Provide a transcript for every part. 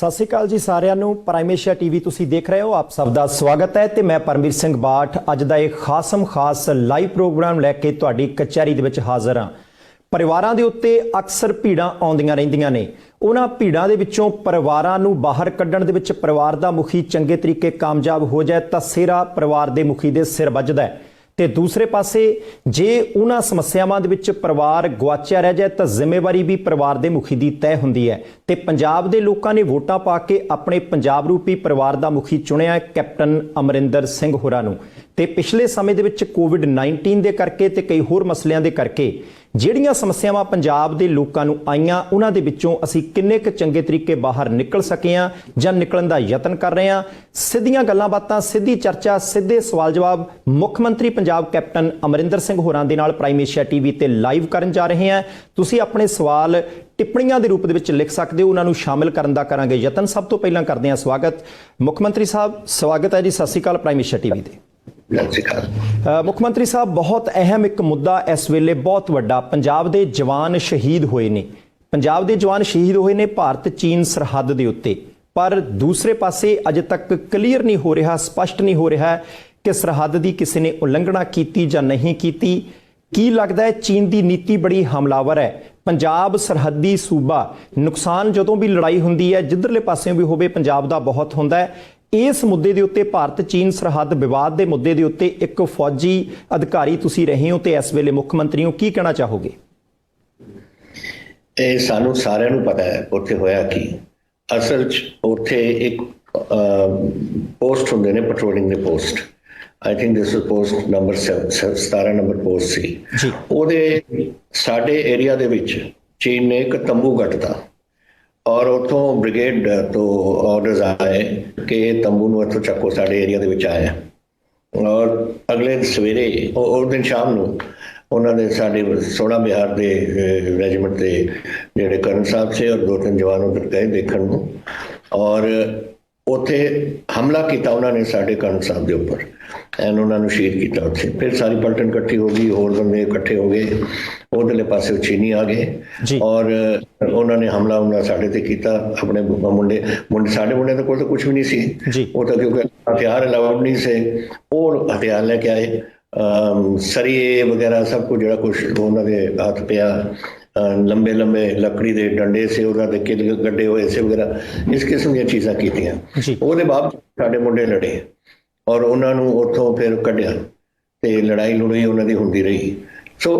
ਸਤਿ ਸ਼੍ਰੀ ਅਕਾਲ ਜੀ ਸਾਰਿਆਂ ਨੂੰ। ਪ੍ਰਾਈਮ ਏਸ਼ੀਆ ਟੀਵੀ ਤੁਸੀਂ ਦੇਖ ਰਹੇ ਹੋ। ਆਪ ਸਭ ਦਾ ਸਵਾਗਤ ਹੈ ਤੇ ਮੈਂ ਪਰਮਵੀਰ ਸਿੰਘ ਬਾਠ ਅੱਜ ਦਾ ਇੱਕ ਖਾਸ ਲਾਈਵ ਪ੍ਰੋਗਰਾਮ ਲੈ ਕੇ ਤੁਹਾਡੀ ਕਚਹਿਰੀ ਦੇ ਵਿੱਚ ਹਾਜ਼ਰ ਹਾਂ। ਪਰਿਵਾਰਾਂ ਦੇ ਉੱਤੇ ਅਕਸਰ ਭੀੜਾਂ ਆਉਂਦੀਆਂ ਰਹਿੰਦੀਆਂ ਨੇ। ਉਹਨਾਂ ਭੀੜਾਂ ਦੇ ਵਿੱਚੋਂ ਪਰਿਵਾਰਾਂ ਨੂੰ ਬਾਹਰ ਕੱਢਣ ਦੇ ਵਿੱਚ ਪਰਿਵਾਰ ਦਾ ਮੁਖੀ ਚੰਗੇ ਤਰੀਕੇ ਕਾਮਯਾਬ ਹੋ ਜਾਏ ਤਾਂ ਸਿਹਰਾ ਪਰਿਵਾਰ ਦੇ ਮੁਖੀ ਦੇ ਸਿਰ ਵੱਜਦਾ ਹੈ ਤੇ ਦੂਸਰੇ ਪਾਸੇ ਜੇ ਉਹਨਾਂ ਸਮੱਸਿਆਵਾਂ ਦੇ ਵਿੱਚ ਪਰਿਵਾਰ ਗੁਆਚਿਆ ਰਹਿ ਜਾਏ ਤਾਂ ਜ਼ਿੰਮੇਵਾਰੀ ਵੀ ਪਰਿਵਾਰ ਦੇ ਮੁਖੀ ਦੀ ਤੈਅ ਹੁੰਦੀ ਹੈ ਤੇ ਪੰਜਾਬ ਦੇ ਲੋਕਾਂ ਨੇ ਵੋਟਾਂ ਪਾ ਕੇ ਆਪਣੇ ਪੰਜਾਬ ਰੂਪੀ ਪਰਿਵਾਰ ਦਾ ਮੁਖੀ ਚੁਣਿਆ ਕੈਪਟਨ ਅਮਰਿੰਦਰ ਸਿੰਘ ਹੋਰਾਂ ਨੂੰ। ਤੇ ਪਿਛਲੇ ਸਮੇਂ ਦੇ ਵਿੱਚ ਕੋਵਿਡ-19 ਦੇ ਕਰਕੇ ਤੇ ਕਈ ਹੋਰ ਮਸਲਿਆਂ ਦੇ ਕਰਕੇ ਜਿਹੜੀਆਂ ਸਮੱਸਿਆਵਾਂ ਪੰਜਾਬ ਦੇ ਲੋਕਾਂ ਨੂੰ ਆਈਆਂ ਉਹਨਾਂ ਦੇ ਵਿੱਚੋਂ ਅਸੀਂ ਕਿੰਨੇ ਕੁ ਚੰਗੇ ਤਰੀਕੇ ਬਾਹਰ ਨਿਕਲ ਸਕੇ ਹਾਂ ਜਾਂ ਨਿਕਲਣ ਦਾ ਯਤਨ ਕਰ ਰਹੇ ਹਾਂ। ਸਿੱਧੀਆਂ ਗੱਲਾਂ ਬਾਤਾਂ, ਸਿੱਧੀ ਚਰਚਾ, ਸਿੱਧੇ ਸਵਾਲ ਜਵਾਬ ਮੁੱਖ ਮੰਤਰੀ ਪੰਜਾਬ ਕੈਪਟਨ ਅਮਰਿੰਦਰ ਸਿੰਘ ਹੋਰਾਂ ਦੇ ਨਾਲ ਪ੍ਰਾਈਮ ਏਸ਼ੀਆ ਟੀਵੀ ਤੇ ਲਾਈਵ ਕਰਨ ਜਾ ਰਹੇ ਹਾਂ। ਤੁਸੀਂ ਆਪਣੇ ਸਵਾਲ ਟਿੱਪਣੀਆਂ ਦੇ ਰੂਪ ਦੇ ਵਿੱਚ ਲਿਖ ਸਕਦੇ ਹੋ, ਉਹਨਾਂ ਨੂੰ ਸ਼ਾਮਿਲ ਕਰਨ ਦਾ ਕਰਾਂਗੇ ਯਤਨ। ਸਭ ਤੋਂ ਪਹਿਲਾਂ ਕਰਦੇ ਹਾਂ ਸਵਾਗਤ ਮੁੱਖ ਮੰਤਰੀ ਸਾਹਿਬ। ਸਵਾਗਤ ਹੈ ਜੀ, ਸਤਿ ਸ਼੍ਰੀ ਅਕਾਲ ਪ੍ਰਾਈਮ ਏਸ਼ੀਆ ਟੀਵੀ ਤੇ। ਮੁੱਖ ਮੰਤਰੀ ਸਾਹਿਬ, ਬਹੁਤ ਅਹਿਮ ਇੱਕ ਮੁੱਦਾ ਇਸ ਵੇਲੇ ਬਹੁਤ ਵੱਡਾ, ਪੰਜਾਬ ਦੇ ਜਵਾਨ ਸ਼ਹੀਦ ਹੋਏ ਨੇ। ਪੰਜਾਬ ਦੇ ਜਵਾਨ ਸ਼ਹੀਦ ਹੋਏ ਨੇ ਭਾਰਤ ਚੀਨ ਸਰਹੱਦ ਦੇ ਉੱਤੇ, ਪਰ ਦੂਸਰੇ ਪਾਸੇ ਅਜੇ ਤੱਕ ਕਲੀਅਰ ਨਹੀਂ ਹੋ ਰਿਹਾ, ਸਪਸ਼ਟ ਨਹੀਂ ਹੋ ਰਿਹਾ ਕਿ ਸਰਹੱਦ ਦੀ ਕਿਸੇ ਨੇ ਉਲੰਘਣਾ ਕੀਤੀ ਜਾਂ ਨਹੀਂ ਕੀਤੀ। ਕੀ ਲੱਗਦਾ ਹੈ ਚੀਨ ਦੀ ਨੀਤੀ ਬੜੀ ਹਮਲਾਵਰ ਹੈ। ਪੰਜਾਬ ਸਰਹੱਦੀ ਸੂਬਾ, ਨੁਕਸਾਨ ਜਦੋਂ ਵੀ ਲੜਾਈ ਹੁੰਦੀ ਹੈ ਜਿੱਧਰਲੇ ਪਾਸਿਓਂ ਵੀ ਹੋਵੇ ਪੰਜਾਬ ਦਾ ਬਹੁਤ ਹੁੰਦਾ ਹੈ। ਇਸ ਮੁੱਦੇ ਦੇ ਉੱਤੇ ਭਾਰਤ ਚੀਨ ਸਰਹੱਦ ਵਿਵਾਦ ਦੇ ਮੁੱਦੇ ਦੇ ਉੱਤੇ ਇੱਕ ਫੌਜੀ ਅਧਿਕਾਰੀ ਤੁਸੀਂ ਰਹੇ ਹੋ ਤੇ ਇਸ ਵੇਲੇ ਮੁੱਖ ਮੰਤਰੀ ਹੋ, ਕੀ ਕਹਿਣਾ ਚਾਹੋਗੇ? ਇਹ ਸਾਨੂੰ ਸਾਰਿਆਂ ਨੂੰ ਪਤਾ ਹੈ ਉੱਥੇ ਹੋਇਆ ਕੀ। ਅਸਲ 'ਚ ਉੱਥੇ ਇੱਕ ਪੋਸਟ ਹੁੰਦੇ ਨੇ ਪੈਟਰੋਲਿੰਗ ਦੇ post. I think this was post number 17 number post ਸੀ। ਉਹਦੇ ਸਾਡੇ ਏਰੀਆ ਦੇ ਵਿੱਚ ਚੀਨ ਨੇ ਇੱਕ ਤੰਬੂ ਗੱਡਤਾ ਔਰ ਉੱਥੋਂ ਬ੍ਰਿਗੇਡ ਤੋਂ ਆਰਡਰਸ ਆਏ ਕਿ ਇਹ ਤੰਬੂ ਨੂੰ ਇੱਥੋਂ ਚੱਕੋ, ਸਾਡੇ ਏਰੀਆ ਦੇ ਵਿੱਚ ਆਇਆ। ਔਰ ਅਗਲੇ ਸਵੇਰੇ ਉਸ ਦਿਨ ਸ਼ਾਮ ਨੂੰ ਉਹਨਾਂ ਦੇ ਸਾਡੇ 16 ਬਿਹਾਰ ਦੇ ਰੈਜੀਮੈਂਟ ਦੇ ਜਿਹੜੇ ਕਰਨਲ ਸਾਹਿਬ ਸੀ ਔਰ 2-3 ਜਵਾਨ ਉੱਧਰ ਗਏ ਦੇਖਣ ਨੂੰ ਔਰ ਉੱਥੇ ਹਮਲਾ ਕੀਤਾ ਉਹਨਾਂ ਨੇ ਸਾਡੇ ਕਰਨਲ ਸਾਹਿਬ ਦੇ ਉੱਪਰ ਐਨ ਉਹਨਾਂ ਨੂੰ ਸ਼ਹੀਦ ਕੀਤਾ ਉੱਥੇ। ਫਿਰ ਸਾਰੀ ਪਲਟਨ ਇਕੱਠੀ ਹੋ ਗਈ, ਹੋਰ ਬੰਦੇ ਇਕੱਠੇ ਹੋ ਗਏ, ਉਧਰਲੇ ਪਾਸੇ ਚੀਨੀ ਆ ਗਏ ਔਰ ਉਹਨਾਂ ਨੇ ਹਮਲਾ ਸਾਡੇ ਤੇ ਕੀਤਾ। ਆਪਣੇ ਮੁੰਡੇ ਸਾਡੇ ਮੁੰਡਿਆਂ ਦੇ ਕੋਲ ਤਾਂ ਕੁਝ ਵੀ ਨਹੀਂ ਸੀ, ਉਹ ਤਾਂ ਕਿਉਂਕਿ ਹਥਿਆਰ ਅਲਾਉਡ ਨਹੀਂ ਸੀ, ਉਹ ਹਥਿਆਰ ਲੈ ਕੇ ਆਏ, ਸਰੀਏ ਵਗੈਰਾ ਸਭ ਕੁਝ ਜਿਹੜਾ ਕੁਛ ਉਹਨਾਂ ਦੇ ਹੱਥ ਪਿਆ, ਲੰਬੇ ਲੱਕੜੀ ਦੇ ਡੰਡੇ ਸੀ, ਉਹਨਾਂ ਦੇ ਕਿੱਲ ਗੱਡੇ ਹੋਏ ਸੀ ਵਗੈਰਾ, ਇਸ ਕਿਸਮ ਦੀਆਂ ਚੀਜ਼ਾਂ ਕੀਤੀਆਂ। ਉਹਦੇ ਬਾਅਦ ਸਾਡੇ ਮੁੰਡੇ ਲੜੇ ਔਰ ਉਹਨਾਂ ਨੂੰ ਉੱਥੋਂ ਫਿਰ ਕੱਢਿਆ ਤੇ ਲੜਾਈ ਉਹਨਾਂ ਦੀ ਹੁੰਦੀ ਰਹੀ। ਸੋ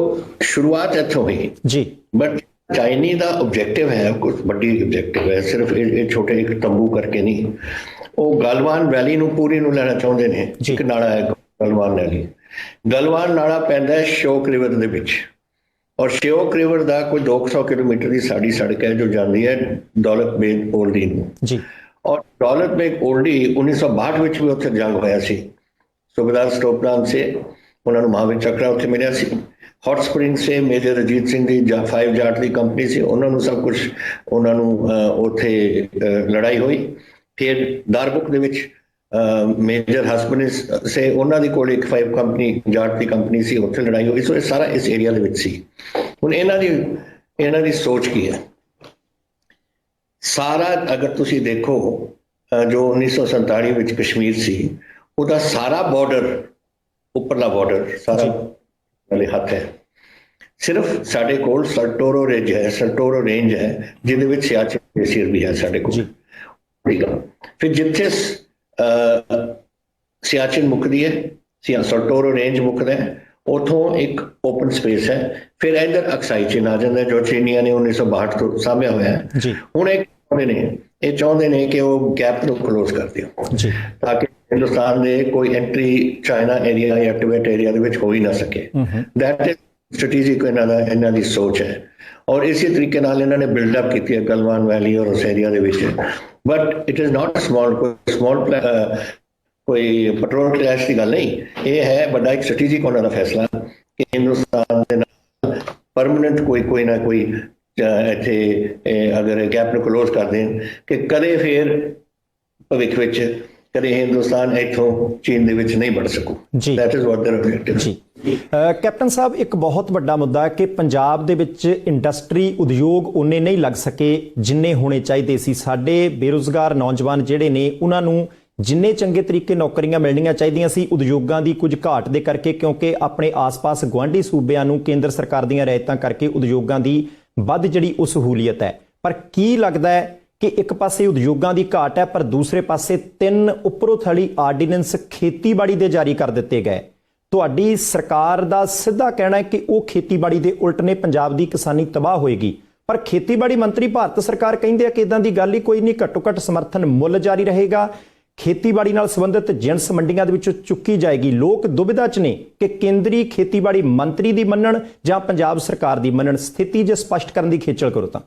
ਸ਼ੁਰੂਆਤ ਇੱਥੋਂ ਹੋਈ ਜੀ। ਬਟ ਚਾਈਨੀ ਦਾ ਆਬਜੈਕਟਿਵ ਹੈ, ਕੁਝ ਵੱਡੀ ਆਬਜੈਕਟਿਵ ਹੈ, ਸਿਰਫ ਇਹ ਛੋਟੇ ਇੱਕ ਤੰਬੂ ਕਰਕੇ ਨਹੀਂ। ਉਹ ਗਲਵਾਨ ਵੈਲੀ ਨੂੰ ਪੂਰੀ ਨੂੰ ਲੈਣਾ ਚਾਹੁੰਦੇ ਨੇ। ਇੱਕ ਨਾਲਾ ਹੈ ਗਲਵਾਨ ਵੈਲੀ, ਗਲਵਾਨ ਨਾਲਾ ਪੈਂਦਾ ਹੈ ਸ਼ਿਓਕ ਰਿਵਰ ਦੇ ਵਿੱਚ ਔਰ ਸ਼ਿਓਕ ਰਿਵਰ ਦਾ ਕੋਈ 200 ਕਿਲੋਮੀਟਰ ਦੀ ਸਾਡੀ ਸੜਕ ਹੈ ਜੋ ਜਾਂਦੀ ਹੈ ਦੌਲਤ ਬੇਗ ਓਲਡੀ ਨੂੰ ਜੀ। ਔਰ ਦੌਲਤ ਬੇਗ ਓਲਡੀ 1962 ਵਿੱਚ ਵੀ ਉੱਥੇ ਜੰਗ ਹੋਇਆ ਸੀ। ਸੁਬੇਦਾਰ ਸਟੋਪਰਾਮ ਸੇ ਉਹਨਾਂ ਨੂੰ ਮਹਾਵੀਰ ਚੱਕਰਾ ਉੱਥੇ ਮਿਲਿਆ ਸੀ। ਹੌਟ ਸਪ੍ਰਿੰਗ ਸੇ ਮੇਜਰ ਅਜੀਤ ਸਿੰਘ ਦੀ 5 ਜਾਟ ਦੀ ਕੰਪਨੀ ਸੀ, ਉਹਨਾਂ ਨੂੰ ਸਭ ਕੁਝ ਉਹਨਾਂ ਨੂੰ ਉੱਥੇ ਲੜਾਈ ਹੋਈ। ਫਿਰ ਦਾਰਬੁਕ ਦੇ ਵਿੱਚ ਮੇਜਰ ਹਸਬਨ ਸੇ ਉਹਨਾਂ ਦੀ ਕੋਲ ਇੱਕ 5 ਕੰਪਨੀ ਜਾਟ ਦੀ ਕੰਪਨੀ ਸੀ, ਉੱਥੇ ਲੜਾਈ ਹੋਈ। ਸੋ ਇਹ ਸਾਰਾ ਇਸ ਏਰੀਆ ਦੇ ਵਿੱਚ ਸੀ। ਹੁਣ ਇਹਨਾਂ ਦੀ ਸੋਚ ਕੀ ਹੈ? ਸਾਰਾ ਅਗਰ ਤੁਸੀਂ ਦੇਖੋ ਜੋ 1947 ਵਿੱਚ ਕਸ਼ਮੀਰ ਸੀ ਉਹਦਾ ਸਾਰਾ ਬਾਰਡਰ, ਉੱਪਰਲਾ ਬਾਰਡਰ ਸਾਰਾ ਵਾਲੇ ਹੱਥ ਹੈ। ਸਿਰਫ ਸਾਡੇ ਕੋਲ ਸਲਟੋਰੋ ਰੇਂਜ ਹੈ ਜਿਹਦੇ ਵਿੱਚ ਸਿਆਚਿਨ ਗਲੇਸ਼ੀਅਰ ਵੀ ਹੈ ਸਾਡੇ ਕੋਲ। ਠੀਕ ਹੈ। ਫਿਰ ਜਿੱਥੇ ਸਿਆਚਿਨ ਮੁੱਕਦੀ ਹੈ, ਸਲਟੋਰੋ ਰੇਂਜ ਮੁੱਕਦਾ ਹੈ, ਉਥੋਂ ਇੱਕ ਓਪਨ ਸਪੇਸ ਹੈ। ਫਿਰ ਇੱਧਰ ਅਕਸਾਈ ਚੀਨ ਆ ਜਾਂਦਾ ਜੋ ਚੀਨੀਆਂ ਨੇ 1962 ਤੋਂ ਸਾਂਭਿਆ ਹੋਇਆ ਹੈ। ਹੁਣ ਇਹ ਚਾਹੁੰਦੇ ਨੇ ਕਿ ਉਹ ਗੈਪ ਨੂੰ ਕਲੋਜ਼ ਕਰ ਦਿਓ ਤਾਂ ਕਿ ਹਿੰਦੁਸਤਾਨ ਦੇ ਕੋਈ ਐਂਟਰੀ ਚਾਈਨਾ ਏਰੀਆ ਜਾਂ ਟਿਬੇਟ ਏਰੀਆ ਦੇ ਵਿੱਚ ਹੋ ਹੀ ਨਾ ਸਕੇ। ਦੈਟ ਇਜ਼ ਸਟ੍ਰੈਟੇਜਿਕ ਇਹਨਾਂ ਦੀ ਸੋਚ ਹੈ ਔਰ ਇਸੇ ਤਰੀਕੇ ਨਾਲ ਇਹਨਾਂ ਨੇ ਬਿਲਡਅਪ ਕੀਤੀ ਹੈ ਗਲਵਾਨ ਵੈਲੀ ਔਰ ਉਸ ਏਰੀਆ ਦੇ ਵਿੱਚ। But it is not small ਕੋਈ ਪੈਟਰੋਲ ਕਲੈਸ਼ ਦੀ ਗੱਲ ਨਹੀਂ, ਇਹ ਹੈ ਵੱਡਾ ਇੱਕ ਸਟ੍ਰੈਟੇਜਿਕ ਉਹਨਾਂ ਦਾ ਫੈਸਲਾ ਕਿ ਹਿੰਦੁਸਤਾਨ ਦੇ ਨਾਲ ਪਰਮਾਨੈਂਟ ਕੋਈ ਨਾ ਕੋਈ ਇੱਥੇ ਅਗਰ ਗੈਪ ਨੂੰ ਕਲੋਜ਼ ਕਰ ਦੇਣ ਕਿ ਕਦੇ ਫਿਰ ਭਵਿੱਖ ਵਿੱਚ ਕਦੇ ਹਿੰਦੁਸਤਾਨ ਇੱਥੋਂ ਚੀਨ ਦੇ ਵਿੱਚ ਨਹੀਂ ਵੜ ਸਕੂ। ਜੀ। That is what there objective. ਜੀ ਕੈਪਟਨ ਸਾਹਿਬ, ਇੱਕ ਬਹੁਤ ਵੱਡਾ ਮੁੱਦਾ ਹੈ ਕਿ ਪੰਜਾਬ ਦੇ ਵਿੱਚ ਇੰਡਸਟਰੀ ਉਦਯੋਗ ਉਨੇ ਨਹੀਂ ਲੱਗ ਸਕੇ ਜਿੰਨੇ ਹੋਣੇ ਚਾਹੀਦੇ ਸੀ। ਸਾਡੇ ਬੇਰੁਜ਼ਗਾਰ ਨੌਜਵਾਨ ਜਿਹੜੇ ਨੇ ਉਹਨਾਂ ਨੂੰ ਜਿੰਨੇ ਚੰਗੇ ਤਰੀਕੇ ਨੌਕਰੀਆਂ ਮਿਲਣੀਆਂ ਚਾਹੀਦੀਆਂ ਸੀ, ਉਦਯੋਗਾਂ ਦੀ ਕੁਝ ਘਾਟ ਦੇ ਕਰਕੇ, ਕਿਉਂਕਿ ਆਪਣੇ ਆਸ-ਪਾਸ ਗੁਆਂਢੀ ਸੂਬਿਆਂ ਨੂੰ ਕੇਂਦਰ ਸਰਕਾਰ ਦੀਆਂ ਰਿਆਇਤਾਂ ਕਰਕੇ ਉਦਯੋਗਾਂ ਦੀ ਵੱਧ ਜਿਹੜੀ ਉਹ ਸਹੂਲੀਅਤ ਹੈ। ਪਰ ਕੀ ਲੱਗਦਾ ਹੈ ਕਿ ਇੱਕ ਪਾਸੇ ਉਦਯੋਗਾਂ ਦੀ ਘਾਟ ਹੈ, ਪਰ ਦੂਸਰੇ ਪਾਸੇ 3 ਉੱਪਰੋਂ ਥਲੀ ਆਰਡੀਨੈਂਸ ਖੇਤੀਬਾੜੀ ਦੇ ਜਾਰੀ ਕਰ ਦਿੱਤੇ ਗਏ। ਤੁਹਾਡੀ ਸਰਕਾਰ ਦਾ ਸਿੱਧਾ ਕਹਿਣਾ ਹੈ ਕਿ ਉਹ ਖੇਤੀਬਾੜੀ ਦੇ ਉਲਟ ਨੇ, ਪੰਜਾਬ ਦੀ ਕਿਸਾਨੀ ਤਬਾਹ ਹੋਏਗੀ। ਪਰ ਖੇਤੀਬਾੜੀ ਮੰਤਰੀ ਭਾਰਤ ਸਰਕਾਰ ਕਹਿੰਦੇ ਆ ਕਿ ਇਦਾਂ ਦੀ ਗੱਲ ਹੀ ਕੋਈ ਨਹੀਂ, ਘੱਟੋ ਘੱਟ ਸਮਰਥਨ ਮੁੱਲ ਜਾਰੀ ਰਹੇਗਾ, ਖੇਤੀਬਾੜੀ ਨਾਲ ਸੰਬੰਧਿਤ ਜਿਣਸ ਮੰਡੀਆਂ ਦੇ ਵਿੱਚੋਂ ਚੁੱਕੀ ਜਾਏਗੀ। ਲੋਕ ਦੁਬਿਧਾ 'ਚ ਨੇ ਕਿ ਕੇਂਦਰੀ ਖੇਤੀਬਾੜੀ ਮੰਤਰੀ ਦੀ ਮੰਨਣ ਜਾਂ ਪੰਜਾਬ ਸਰਕਾਰ ਦੀ ਮੰਨਣ। ਸਥਿਤੀ ਜੇ ਸਪਸ਼ਟ ਕਰਨ ਦੀ ਖੇਚਲ ਕਰੋ ਤਾਂ।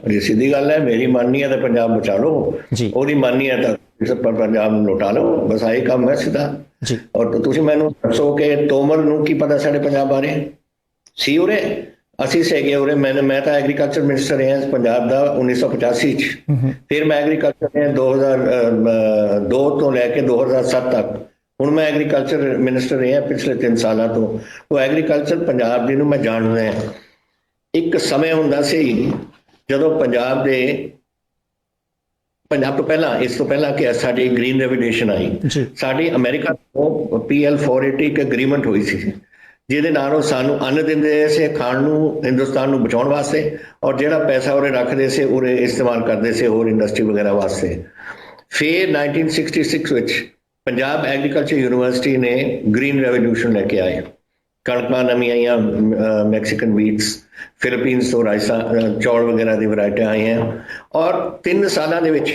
ਇਹ ਸਿੱਧੀ ਗੱਲ ਹੈ, ਮੇਰੀ ਮੰਨਨੀ ਹੈ ਤਾਂ ਪੰਜਾਬ ਬਚਾ ਲਓ, ਉਹਦੀ ਮੰਨਨੀ ਹੈ ਤਾਂ ਪੰਜਾਬ ਨੂੰ ਲੁਟਾ ਲਓ, ਬਸ ਆਹੀ ਕੰਮ ਹੈ ਸਿੱਧਾ। ਜੀ। ਔਰ ਤੁਸੀਂ ਮੈਨੂੰ ਦੱਸੋ ਕਿ ਤੋਮਰ ਨੂੰ ਕੀ ਪਤਾ ਸਾਡੇ ਪੰਜਾਬ ਬਾਰੇ ਸੀ? ਉਰੇ ਅਸੀਂ ਸੀਗੇ ਉਰੇ, ਮੈਂ ਤਾਂ ਐਗਰੀਕਲਚਰ ਮਿਨਿਸਟਰ ਰਿਹਾ ਪੰਜਾਬ ਦਾ 1985 ਚ। ਫਿਰ ਮੈਂ ਐਗਰੀਕਲਚਰ ਰਿਹਾ 2002 ਤੋਂ ਲੈ ਕੇ 2007 ਤੱਕ। ਹੁਣ ਮੈਂ ਐਗਰੀਕਲਚਰ ਮਿਨਿਸਟਰ ਰਿਹਾ ਪਿਛਲੇ 3 ਸਾਲਾਂ ਤੋਂ। ਉਹ ਐਗਰੀਕਲਚਰ ਪੰਜਾਬ ਦੀ ਨੂੰ ਮੈਂ ਜਾਣਦਾ ਹਾਂ। ਇੱਕ ਸਮੇਂ ਹੁੰਦਾ ਸੀ ਜਦੋਂ ਪੰਜਾਬ ਤੋਂ ਪਹਿਲਾਂ, ਇਸ ਤੋਂ ਪਹਿਲਾਂ ਕਿ ਸਾਡੀ ਗ੍ਰੀਨ ਰੈਵੋਲੂਸ਼ਨ ਆਈ, ਸਾਡੀ ਅਮਰੀਕਾ ਤੋਂ PL 480 ਇੱਕ ਐਗਰੀਮੈਂਟ ਹੋਈ ਸੀ, ਜਿਹਦੇ ਨਾਲ ਉਹ ਸਾਨੂੰ ਅੰਨ ਦਿੰਦੇ ਸੀ ਖਾਣ ਨੂੰ, ਹਿੰਦੁਸਤਾਨ ਨੂੰ ਬਚਾਉਣ ਵਾਸਤੇ, ਔਰ ਜਿਹੜਾ ਪੈਸਾ ਉਰੇ ਰੱਖਦੇ ਸੀ ਉਰੇ ਇਸਤੇਮਾਲ ਕਰਦੇ ਸੀ ਹੋਰ ਇੰਡਸਟਰੀ ਵਗੈਰਾ ਵਾਸਤੇ। ਫਿਰ 1966 ਵਿੱਚ ਪੰਜਾਬ ਐਗਰੀਕਲਚਰ ਯੂਨੀਵਰਸਿਟੀ ਨੇ ਗ੍ਰੀਨ ਰੈਵੋਲੂਸ਼ਨ ਲੈ ਕੇ ਆਏ। ਕਣਕਾਂ ਨਵੀਆਂ ਆਈਆਂ, ਮੈਕਸੀਕਨ ਵੀਟਸ, ਫਿਲੀਪੀਨਸ ਤੋਂ ਰਾਈਸਾਂ, ਚੌਲ ਵਗੈਰਾ ਦੀ ਵੈਰਾਈਟੀਆਂ ਆਈਆਂ, ਔਰ 3 ਸਾਲਾਂ ਦੇ ਵਿੱਚ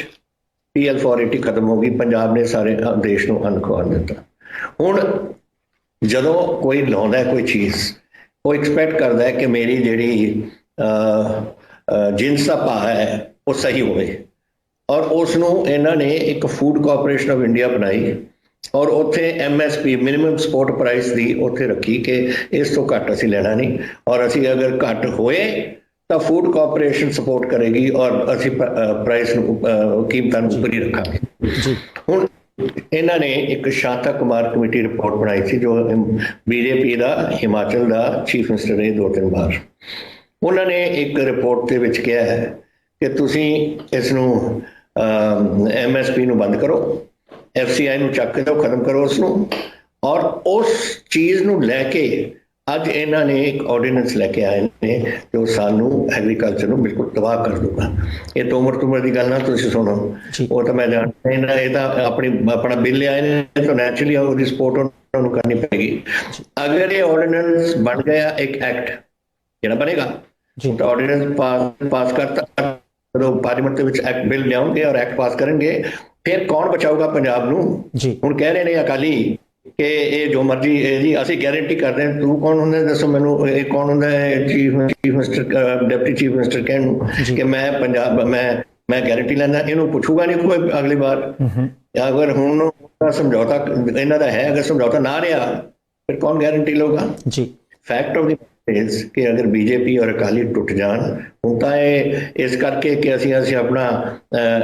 PL 480 ਖਤਮ ਹੋ ਗਈ। ਪੰਜਾਬ ਨੇ ਸਾਰੇ ਦੇਸ਼ ਨੂੰ ਅੰਨ ਖਵਾ ਦਿੱਤਾ। ਹੁਣ ਜਦੋਂ ਕੋਈ ਲਾਉਂਦਾ ਕੋਈ ਚੀਜ਼, ਉਹ ਐਕਸਪੈਕਟ ਕਰਦਾ ਹੈ ਕਿ ਮੇਰੀ ਜਿਹੜੀ ਜਿੰਸ ਦਾ ਭਾਅ ਹੈ ਉਹ ਸਹੀ ਹੋਵੇ, ਔਰ ਉਸ ਨੂੰ ਇਹਨਾਂ ਨੇ ਇੱਕ ਫੂਡ ਕਾਰਪੋਰੇਸ਼ਨ ਆਫ ਇੰਡੀਆ ਬਣਾਈ, ਔਰ ਉੱਥੇ MSP ਮਿਨੀਮਮ ਸਪੋਰਟ ਪ੍ਰਾਈਸ ਦੀ ਉੱਥੇ ਰੱਖੀ ਕਿ ਇਸ ਤੋਂ ਘੱਟ ਅਸੀਂ ਲੈਣਾ ਨਹੀਂ, ਔਰ ਅਸੀਂ ਅਗਰ ਘੱਟ ਹੋਏ ਤਾਂ ਫੂਡ ਕਾਰਪੋਰੇਸ਼ਨ ਸਪੋਰਟ ਕਰੇਗੀ ਔਰ ਅਸੀਂ ਪ੍ਰਾਈਸ ਨੂੰ, ਕੀਮਤਾਂ ਨੂੰ ਉੱਪਰ ਹੀ ਰੱਖਾਂਗੇ। ਹੁਣ ਇਹਨਾਂ ਨੇ ਇੱਕ ਸ਼ਾਂਤਾ ਕੁਮਾਰ ਕਮੇਟੀ ਰਿਪੋਰਟ ਬਣਾਈ ਸੀ, ਜੋ BJP ਦਾ ਹਿਮਾਚਲ ਦਾ ਚੀਫ ਮਿਨਿਸਟਰ ਨੇ 2-3 ਵਾਰ। ਉਹਨਾਂ ਨੇ ਇੱਕ ਰਿਪੋਰਟ ਦੇ ਵਿੱਚ ਕਿਹਾ ਹੈ ਕਿ ਤੁਸੀਂ ਇਸ ਨੂੰ MSP ਨੂੰ ਬੰਦ ਕਰੋ, FCI ਨੂੰ ਚੱਕ ਕੇ ਦਿਓ, ਖਤਮ ਕਰੋ ਉਸ ਨੂੰ, ਔਰ ਉਸ ਚੀਜ਼ ਨੂੰ ਲੈ ਕੇ ਅੱਜ ਇਹਨਾਂ ਨੇ ਇੱਕ ਆਰਡੀਨੈਂਸ ਲੈ ਕੇ ਆਏ ਨੇ ਜੋ ਸਾਨੂੰ ਐਗਰੀਕਲਚਰ ਨੂੰ ਬਿਲਕੁਲ ਤਬਾਹ ਕਰ ਦੂਗਾ। ਇਹ ਤੋਮਰ ਦੀ ਗੱਲ ਨਾ ਤੁਸੀਂ ਸੁਣੋ, ਉਹ ਤਾਂ ਮੈਂ ਜਾਣਦਾ, ਇਹ ਤਾਂ ਆਪਣਾ ਬਿੱਲ ਆਏ ਨੇ ਤਾਂ ਨੈਚੁਰਲੀ ਉਹਦੀ ਸਪੋਰਟ ਉਹਨਾਂ ਨੂੰ ਕਰਨੀ ਪਏਗੀ। ਅਗਰ ਇਹ ਆਰਡੀਨੈਂਸ ਬਣ ਗਿਆ, ਇੱਕ ਐਕਟ ਜਿਹੜਾ ਬਣੇਗਾ, ਤਾਂ ਆਰਡੀਨੈਂਸ ਪਾਸ ਕਰਤਾ, ਜਦੋਂ ਪਾਰਲੀਮੈਂਟ ਦੇ ਵਿੱਚ ਐਕਟ ਬਿੱਲ ਲਿਆਉਣਗੇ ਔਰ ਐਕਟ ਪਾਸ ਕਰਨਗੇ, ਫਿਰ ਕੌਣ ਬਚਾਊਗਾ ਪੰਜਾਬ ਨੂੰ? ਹੁਣ ਕਹਿ ਰਹੇ ਨੇ ਅਕਾਲੀ ਕਿ ਇਹ ਜੋ ਮਰਜ਼ੀ ਜੀ ਅਸੀਂ ਗਾਰੰਟੀ ਕਰਦੇ ਹਾਂ। ਤੂੰ ਕੌਣ ਹੁੰਦਾ ਦੱਸੋ ਮੈਨੂੰ? ਇਹ ਕੌਣ ਹੁੰਦਾ ਹੈ chief minister, deputy chief minister ਕਹਿਣ ਨੂੰ ਕਿ ਮੈਂ ਪੰਜਾਬ ਮੈਂ ਗਾਰੰਟੀ ਲੈਂਦਾ? ਇਹਨੂੰ ਪੁੱਛੂਗਾ ਨਹੀਂ ਕੋਈ ਅਗਲੀ ਵਾਰ। ਅਗਰ ਹੁਣ ਸਮਝੌਤਾ ਇਹਨਾਂ ਦਾ ਹੈ, ਅਗਰ ਸਮਝੌਤਾ ਨਾ ਰਿਹਾ ਫਿਰ ਕੌਣ ਗਾਰੰਟੀ ਲਊਗਾ? ਫੈਕਟ ਆਫ ਦੀ ਕਿ ਅਗਰ BJP ਔਰ ਅਕਾਲੀ ਟੁੱਟ ਜਾਣ, ਹੁਣ ਤਾਂ ਇਹ ਇਸ ਕਰਕੇ ਕਿ ਅਸੀਂ ਆਪਣਾ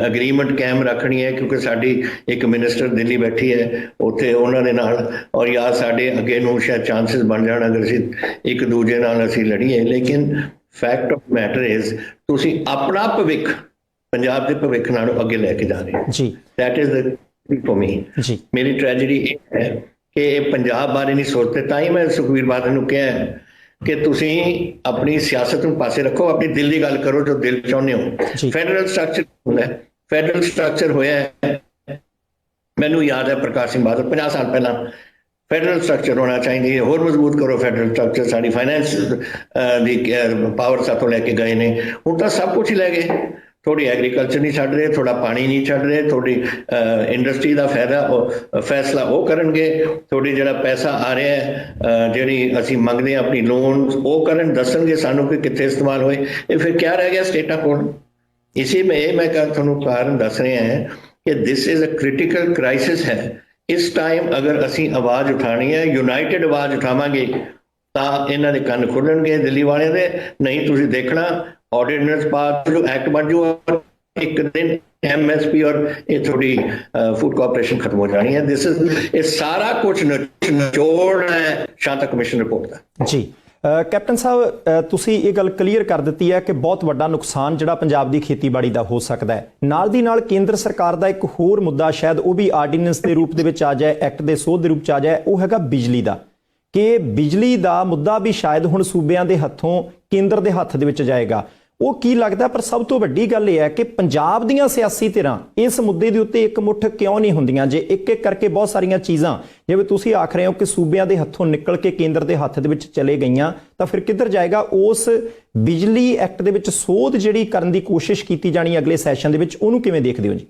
ਅਗਰੀਮੈਂਟ ਕਾਇਮ ਰੱਖਣੀ ਹੈ, ਕਿਉਂਕਿ ਸਾਡੀ ਇੱਕ ਮਿਨਿਸਟਰ ਦਿੱਲੀ ਬੈਠੀ ਹੈ ਉੱਥੇ ਉਹਨਾਂ ਦੇ ਨਾਲ, ਔਰ ਜਾਂ ਸਾਡੇ ਅੱਗੇ ਨੂੰ ਸ਼ਾਇਦ ਚਾਂਸਸ ਬਣ ਜਾਣ ਅਗਰ ਅਸੀਂ ਇੱਕ ਦੂਜੇ ਨਾਲ ਅਸੀਂ ਲੜੀਏ। ਲੇਕਿਨ ਫੈਕਟ ਆਫ ਮੈਟਰ ਇਜ਼ ਤੁਸੀਂ ਆਪਣਾ ਭਵਿੱਖ ਪੰਜਾਬ ਦੇ ਭਵਿੱਖ ਨਾਲੋਂ ਅੱਗੇ ਲੈ ਕੇ ਜਾ ਰਹੇ ਹੋ। That is the for me. ਮੇਰੀ ਟ੍ਰੈਜੇਡੀ ਇਹ ਹੈ ਕਿ ਇਹ ਪੰਜਾਬ ਬਾਰੇ ਨਹੀਂ ਸੋਚਦੇ। ਤਾਂ ਹੀ ਮੈਂ ਸੁਖਬੀਰ ਬਾਦਲ ਨੂੰ ਕਿਹਾ ਕਿ ਤੁਸੀਂ ਆਪਣੀ ਸਿਆਸਤ ਨੂੰ ਪਾਸੇ ਰੱਖੋ, ਆਪਣੀ ਦਿਲ ਦੀ ਗੱਲ ਕਰੋ ਜੋ ਦਿਲ ਚਾਹੁੰਦੇ ਹੋ। ਫੈਡਰਲ ਸਟਰਕਚਰ ਹੁੰਦਾ, ਫੈਡਰਲ ਸਟਰਕਚਰ ਹੋਇਆ ਹੈ, ਮੈਨੂੰ ਯਾਦ ਹੈ ਪ੍ਰਕਾਸ਼ ਸਿੰਘ ਬਾਦਲ 50 ਸਾਲ ਪਹਿਲਾਂ ਫੈਡਰਲ ਸਟਰਕਚਰ ਹੋਣਾ ਚਾਹੀਦੀ ਹੈ, ਹੋਰ ਮਜ਼ਬੂਤ ਕਰੋ ਫੈਡਰਲ ਸਟਰਕਚਰ। ਸਾਡੀ ਫਾਈਨੈਂਸ ਦੀ ਪਾਵਰ ਸਾਥੋਂ ਲੈ ਕੇ ਗਏ ਨੇ, ਹੁਣ ਤਾਂ ਸਭ ਕੁਝ ਹੀ ਲੈ ਗਏ। ਥੋੜੀ ਐਗਰੀਕਲਚਰ ਨਹੀਂ ਛੱਡ ਰਹੇ, ਥੋੜਾ ਪਾਣੀ ਨਹੀਂ ਛੱਡ ਰਹੇ, ਥੋੜੀ ਇੰਡਸਟਰੀ ਦਾ ਫੈਸਲਾ ਉਹ ਕਰਨਗੇ, ਥੋੜੀ ਜਿਹੜਾ ਪੈਸਾ ਆ ਰਿਹਾ ਹੈ ਜਿਹੜੀ ਅਸੀਂ ਮੰਗਦੇ ਹਾਂ ਆਪਣੀ ਲੋਨ ਉਹ ਕਰਨ, ਦੱਸਣਗੇ ਸਾਨੂੰ ਕਿ ਕਿੱਥੇ ਇਸਤੇਮਾਲ ਹੋਏ। ਇਹ ਫਿਰ ਕਿਆ ਰਹਿ ਗਿਆ ਸਟੇਟਾਂ ਕੋਲ? ਇਸੇ ਮੈਂ ਤੁਹਾਨੂੰ ਕਾਰਨ ਦੱਸ ਰਿਹਾ ਹਾਂ ਕਿ this is a critical crisis ਹੈ। ਇਸ ਟਾਈਮ ਅਗਰ ਅਸੀਂ ਆਵਾਜ਼ ਉਠਾਣੀ ਹੈ, ਯੂਨਾਈਟਿਡ ਆਵਾਜ਼ ਉਠਾਵਾਂਗੇ ਤਾਂ ਇਹਨਾਂ ਦੇ ਕੰਨ ਖੁੱਲਣਗੇ ਦਿੱਲੀ ਵਾਲਿਆਂ ਦੇ। ਨਹੀਂ ਤੁਸੀਂ ਦੇਖਣਾ ਆਰਡੀਨੈਂਸ ਪਾਸ ਜੋ ਐਕਟ ਬਣ ਜੂ, एक दिन MSP और ये थोड़ी फूड कॉर्पोरेशन खत्म हो जानी है। दिस इज ये सारा कुछ निचोड़ है शांता कमीशन रिपोर्ट का। जी ਕੈਪਟਨ ਸਾਹਿਬ ਤੁਸੀਂ ਇਹ ਗੱਲ ਕਲੀਅਰ ਕਰ ਦਿੱਤੀ ਹੈ ਕਿ ਬਹੁਤ ਵੱਡਾ ਨੁਕਸਾਨ ਜਿਹੜਾ ਪੰਜਾਬ ਦੀ ਖੇਤੀਬਾੜੀ ਦਾ ਹੋ ਸਕਦਾ ਹੈ। ਨਾਲ ਦੀ ਨਾਲ ਕੇਂਦਰ ਸਰਕਾਰ ਦਾ ਇੱਕ ਹੋਰ ਮੁੱਦਾ ਸ਼ਾਇਦ ਉਹ ਵੀ ਆਰਡੀਨੈਂਸ ਦੇ ਰੂਪ ਦੇ ਵਿੱਚ ਆ ਜਾਏ, ਐਕਟ ਦੇ ਸੋਧ ਦੇ ਰੂਪ 'ਚ ਆ ਜਾਏ, ਉਹ ਹੈਗਾ ਬਿਜਲੀ ਦਾ, ਕਿ ਬਿਜਲੀ ਦਾ ਮੁੱਦਾ ਵੀ ਸ਼ਾਇਦ ਹੁਣ ਸੂਬਿਆਂ ਦੇ ਹੱਥੋਂ ਕੇਂਦਰ ਦੇ ਹੱਥ ਦੇ ਵਿੱਚ ਜਾਏਗਾ। ਉਹ ਕੀ ਲੱਗਦਾ? ਪਰ ਸਭ ਤੋਂ ਵੱਡੀ ਗੱਲ ਇਹ ਹੈ ਕਿ ਪੰਜਾਬ ਦੀਆਂ ਸਿਆਸੀ ਧਿਰਾਂ ਇਸ ਮੁੱਦੇ ਦੇ ਉੱਤੇ ਇੱਕ ਮੁੱਠ ਕਿਉਂ ਨਹੀਂ ਹੁੰਦੀਆਂ? ਜੇ ਇੱਕ ਇੱਕ ਕਰਕੇ ਬਹੁਤ ਸਾਰੀਆਂ ਚੀਜ਼ਾਂ ਜਿਵੇਂ ਤੁਸੀਂ ਆਖ ਰਹੇ ਹੋ ਕਿ ਸੂਬਿਆਂ ਦੇ ਹੱਥੋਂ ਨਿਕਲ ਕੇ ਕੇਂਦਰ ਦੇ ਹੱਥ ਦੇ ਵਿੱਚ ਚਲੇ ਗਈਆਂ, ਤਾਂ ਫਿਰ ਕਿੱਧਰ ਜਾਏਗਾ? ਉਸ ਬਿਜਲੀ ਐਕਟ ਦੇ ਵਿੱਚ ਸੋਧ ਜਿਹੜੀ ਕਰਨ ਦੀ ਕੋਸ਼ਿਸ਼ ਕੀਤੀ ਜਾਣੀ ਅਗਲੇ ਸੈਸ਼ਨ ਦੇ ਵਿੱਚ, ਉਹਨੂੰ ਕਿਵੇਂ ਦੇਖਦੇ ਹੋ ਜੀ?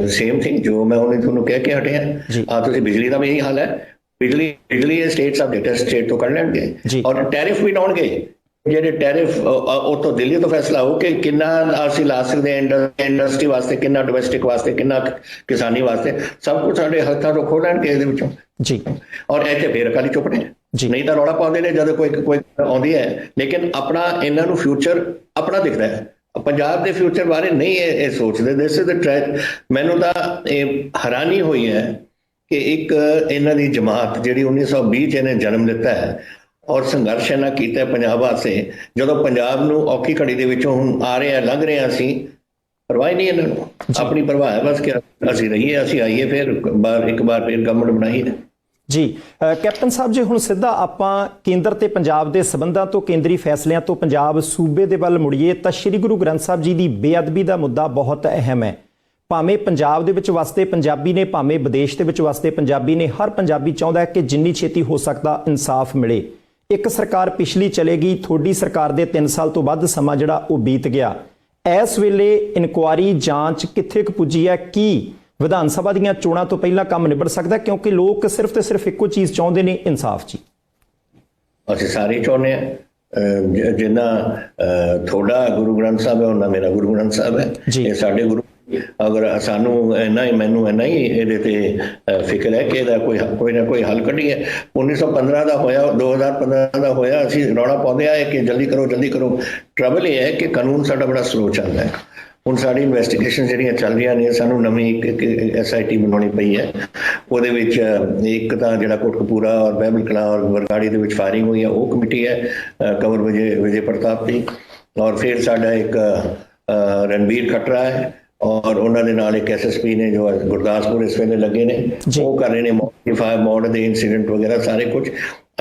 ਸੇਮ ਥਿੰਗ ਜੋ ਮੈਂ ਉਹਨੇ ਤੁਹਾਨੂੰ ਕਹਿ ਕੇ ਹਟਿਆ ਆ, ਤੁਸੀਂ ਬਿਜਲੀ ਦਾ ਵੀ ਇਹੀ ਹਾਲ ਹੈ। ਬਿਜਲੀ ਸਟੇਟਸ ਆਫ ਡੇਟਾ ਸਟੇਟ ਤੋਂ ਕਰ ਲੈਣਗੇ ਔਰ ਟੈਰਿਫ ਵੀ ਲਾਉਣਗੇ। ਜਿਹੜੇ ਟੈਰਿਫ ਉਹ ਤੋਂ ਦਿੱਲੀ ਤੋਂ ਫੈਸਲਾ ਹੋ ਕਿ ਕਿੰਨਾ ਅਸੀਂ ਲਾ ਸਕਦੇ ਹਾਂ ਇੰਡਸਟਰੀ ਵਾਸਤੇ, ਕਿੰਨਾ ਡੋਮੈਸਟਿਕ ਵਾਸਤੇ, ਕਿੰਨਾ ਕਿਸਾਨੀ ਵਾਸਤੇ, ਸਭ ਕੁਝ ਸਾਡੇ ਹੱਥਾਂ ਤੋਂ ਖੋਹ ਲੈਣਗੇ ਇਹਦੇ ਵਿੱਚੋਂ ਜੀ। ਔਰ ਇੱਥੇ ਫੇਰ ਅਕਾਲੀ ਚੁੱਪ ਨੇ, ਨਹੀਂ ਤਾਂ ਰੌਲਾ ਪਾਉਂਦੇ ਨੇ ਜਦੋਂ ਕੋਈ ਆਉਂਦੀ ਹੈ। ਲੇਕਿਨ ਆਪਣਾ ਇਹਨਾਂ ਨੂੰ ਫਿਊਚਰ ਆਪਣਾ ਦਿਖਦਾ ਹੈ, ਪੰਜਾਬ ਦੇ ਫਿਊਚਰ ਬਾਰੇ ਨਹੀਂ ਇਹ ਸੋਚਦੇ। ਦਿਸ ਇਜ਼ ਦ ਟ੍ਰੈਜ। ਮੈਨੂੰ ਤਾਂ ਇਹ ਹੈਰਾਨੀ ਹੋਈ ਹੈ ਕਿ ਇੱਕ ਇਹਨਾਂ ਦੀ ਜਮਾਤ ਜਿਹੜੀ 1920 ਚ ਇਹਨੇ ਜਨਮ ਲਿੱਤਾ ਹੈ ਔਰ ਸੰਘਰਸ਼ ਇਹਨਾਂ ਕੀਤਾ ਪੰਜਾਬ ਵਾਸਤੇ, ਜਦੋਂ ਪੰਜਾਬ ਨੂੰ ਔਖੀ ਘੜੀ ਦੇ ਵਿੱਚੋਂ ਹੁਣ ਆ ਰਹੇ ਆ, ਲੰਘ ਰਹੇ ਆ, ਅਸੀਂ ਪਰਵਾਹ ਨਹੀਂ ਇਹਨਾਂ ਨੂੰ। ਆਪਣੀ ਪਰਵਾਹ ਹੈ ਬਸ ਕਿ ਅਸੀਂ ਰਹੀਏ, ਅਸੀਂ ਆਈਏ, ਫਿਰ ਇੱਕ ਵਾਰ ਫਿਰ ਗਵਰਨਮੈਂਟ ਬਣਾਈਏ ਜੀ। ਕੈਪਟਨ ਸਾਹਿਬ, ਜੇ ਹੁਣ ਸਿੱਧਾ ਆਪਾਂ ਕੇਂਦਰ ਤੇ ਪੰਜਾਬ ਦੇ ਸਬੰਧਾਂ ਤੋਂ, ਕੇਂਦਰੀ ਫੈਸਲਿਆਂ ਤੋਂ ਪੰਜਾਬ ਸੂਬੇ ਦੇ ਵੱਲ ਮੁੜੀਏ ਤਾਂ ਸ੍ਰੀ ਗੁਰੂ ਗ੍ਰੰਥ ਸਾਹਿਬ ਜੀ ਦੀ ਬੇਅਦਬੀ ਦਾ ਮੁੱਦਾ ਬਹੁਤ ਅਹਿਮ ਹੈ। ਭਾਵੇਂ ਪੰਜਾਬ ਦੇ ਵਿੱਚ ਵਸਦੇ ਪੰਜਾਬੀ ਨੇ, ਭਾਵੇਂ ਵਿਦੇਸ਼ ਦੇ ਵਿੱਚ ਵਸਦੇ ਪੰਜਾਬੀ ਨੇ, ਹਰ ਪੰਜਾਬੀ ਚਾਹੁੰਦਾ ਹੈ ਕਿ ਜਿੰਨੀ ਛੇਤੀ ਹੋ ਸਕਦਾ ਇਨਸਾਫ ਮਿਲੇ। ਇੱਕ ਸਰਕਾਰ ਪਿਛਲੀ ਚਲੇ ਗਈ, ਤੁਹਾਡੀ ਸਰਕਾਰ ਦੇ 3 ਸਾਲ ਤੋਂ ਵੱਧ ਸਮਾਂ ਜਿਹੜਾ ਉਹ ਬੀਤ ਗਿਆ। ਇਸ ਵੇਲੇ ਇਨਕੁਆਰੀ ਜਾਂਚ ਕਿੱਥੇ ਕੁ ਪੁੱਜੀ ਹੈ? ਕੀ ਵਿਧਾਨ ਸਭਾ ਦੀਆਂ ਚੋਣਾਂ ਤੋਂ ਪਹਿਲਾਂ ਕੰਮ ਨਿਬੜ ਸਕਦਾ? ਕਿਉਂਕਿ ਲੋਕ ਸਿਰਫ ਤੇ ਸਿਰਫ ਇੱਕੋ ਚੀਜ਼ ਚਾਹੁੰਦੇ ਨੇ, ਇਨਸਾਫ ਜੀ। ਅਸੀਂ ਸਾਰੇ ਚਾਹੁੰਦੇ ਹਾਂ। ਜਿੰਨਾ ਤੁਹਾਡਾ ਗੁਰੂ ਗ੍ਰੰਥ ਸਾਹਿਬ ਹੈ ਉਹਨਾਂ ਮੇਰਾ ਗੁਰੂ ਗ੍ਰੰਥ ਸਾਹਿਬ ਹੈ, ਇਹ ਸਾਡੇ ਗੁਰੂ। ਅਗਰ ਸਾਨੂੰ ਇੰਨਾ ਹੀ, ਮੈਨੂੰ ਇੰਨਾ ਹੀ ਇਹਦੇ ਤੇ ਫਿਕਰ ਹੈ ਕਿ ਇਹਦਾ ਕੋਈ ਨਾ ਕੋਈ ਹੱਲ ਕੱਢੀਏ। 1915 ਦਾ ਹੋਇਆ, 2015 ਦਾ ਹੋਇਆ, ਅਸੀਂ ਰੌਲਾ ਪਾਉਂਦੇ ਆਏ ਕਿ ਜਲਦੀ ਕਰੋ ਜਲਦੀ ਕਰੋ। ਟਰਬਲ ਇਹ ਹੈ ਕਿ ਕਾਨੂੰਨ ਸਾਡਾ ਬੜਾ ਸਲੋ ਚੱਲਦਾ ਹੈ। ਹੁਣ ਸਾਡੀ ਇਨਵੈਸਟੀਗੇਸ਼ਨ ਜਿਹੜੀਆਂ ਚੱਲ ਰਹੀਆਂ ਨੇ, ਸਾਨੂੰ ਨਵੀਂ ਇੱਕ SIT ਬਣਾਉਣੀ ਪਈ ਹੈ। ਉਹਦੇ ਵਿੱਚ ਇੱਕ ਤਾਂ ਜਿਹੜਾ ਕੋਟਕਪੂਰਾ ਔਰ ਬਹਿਬਲ ਕਲਾਂ ਔਰ ਬਰਗਾੜੀ ਦੇ ਵਿੱਚ ਫਾਇਰਿੰਗ ਹੋਈ ਹੈ, ਉਹ ਕਮੇਟੀ ਹੈ ਕੰਵਰ ਵਿਜੇ ਪ੍ਰਤਾਪ ਦੀ। ਔਰ ਫਿਰ ਸਾਡਾ ਇੱਕ ਰਣਬੀਰ ਖਟਰਾ ਹੈ ਔਰ ਉਹਨਾਂ ਦੇ ਨਾਲ ਇੱਕ SSP ਨੇ ਜੋ ਗੁਰਦਾਸਪੁਰ ਇਸ ਵੇਲੇ ਲੱਗੇ ਨੇ, ਉਹ ਕਰ ਰਹੇ ਨੇ ਮੋਡੀਫਾਈ ਮੋਡ ਦੇ ਇਨਸੀਡੈਂਟ ਵਗੈਰਾ ਸਾਰੇ ਕੁਝ।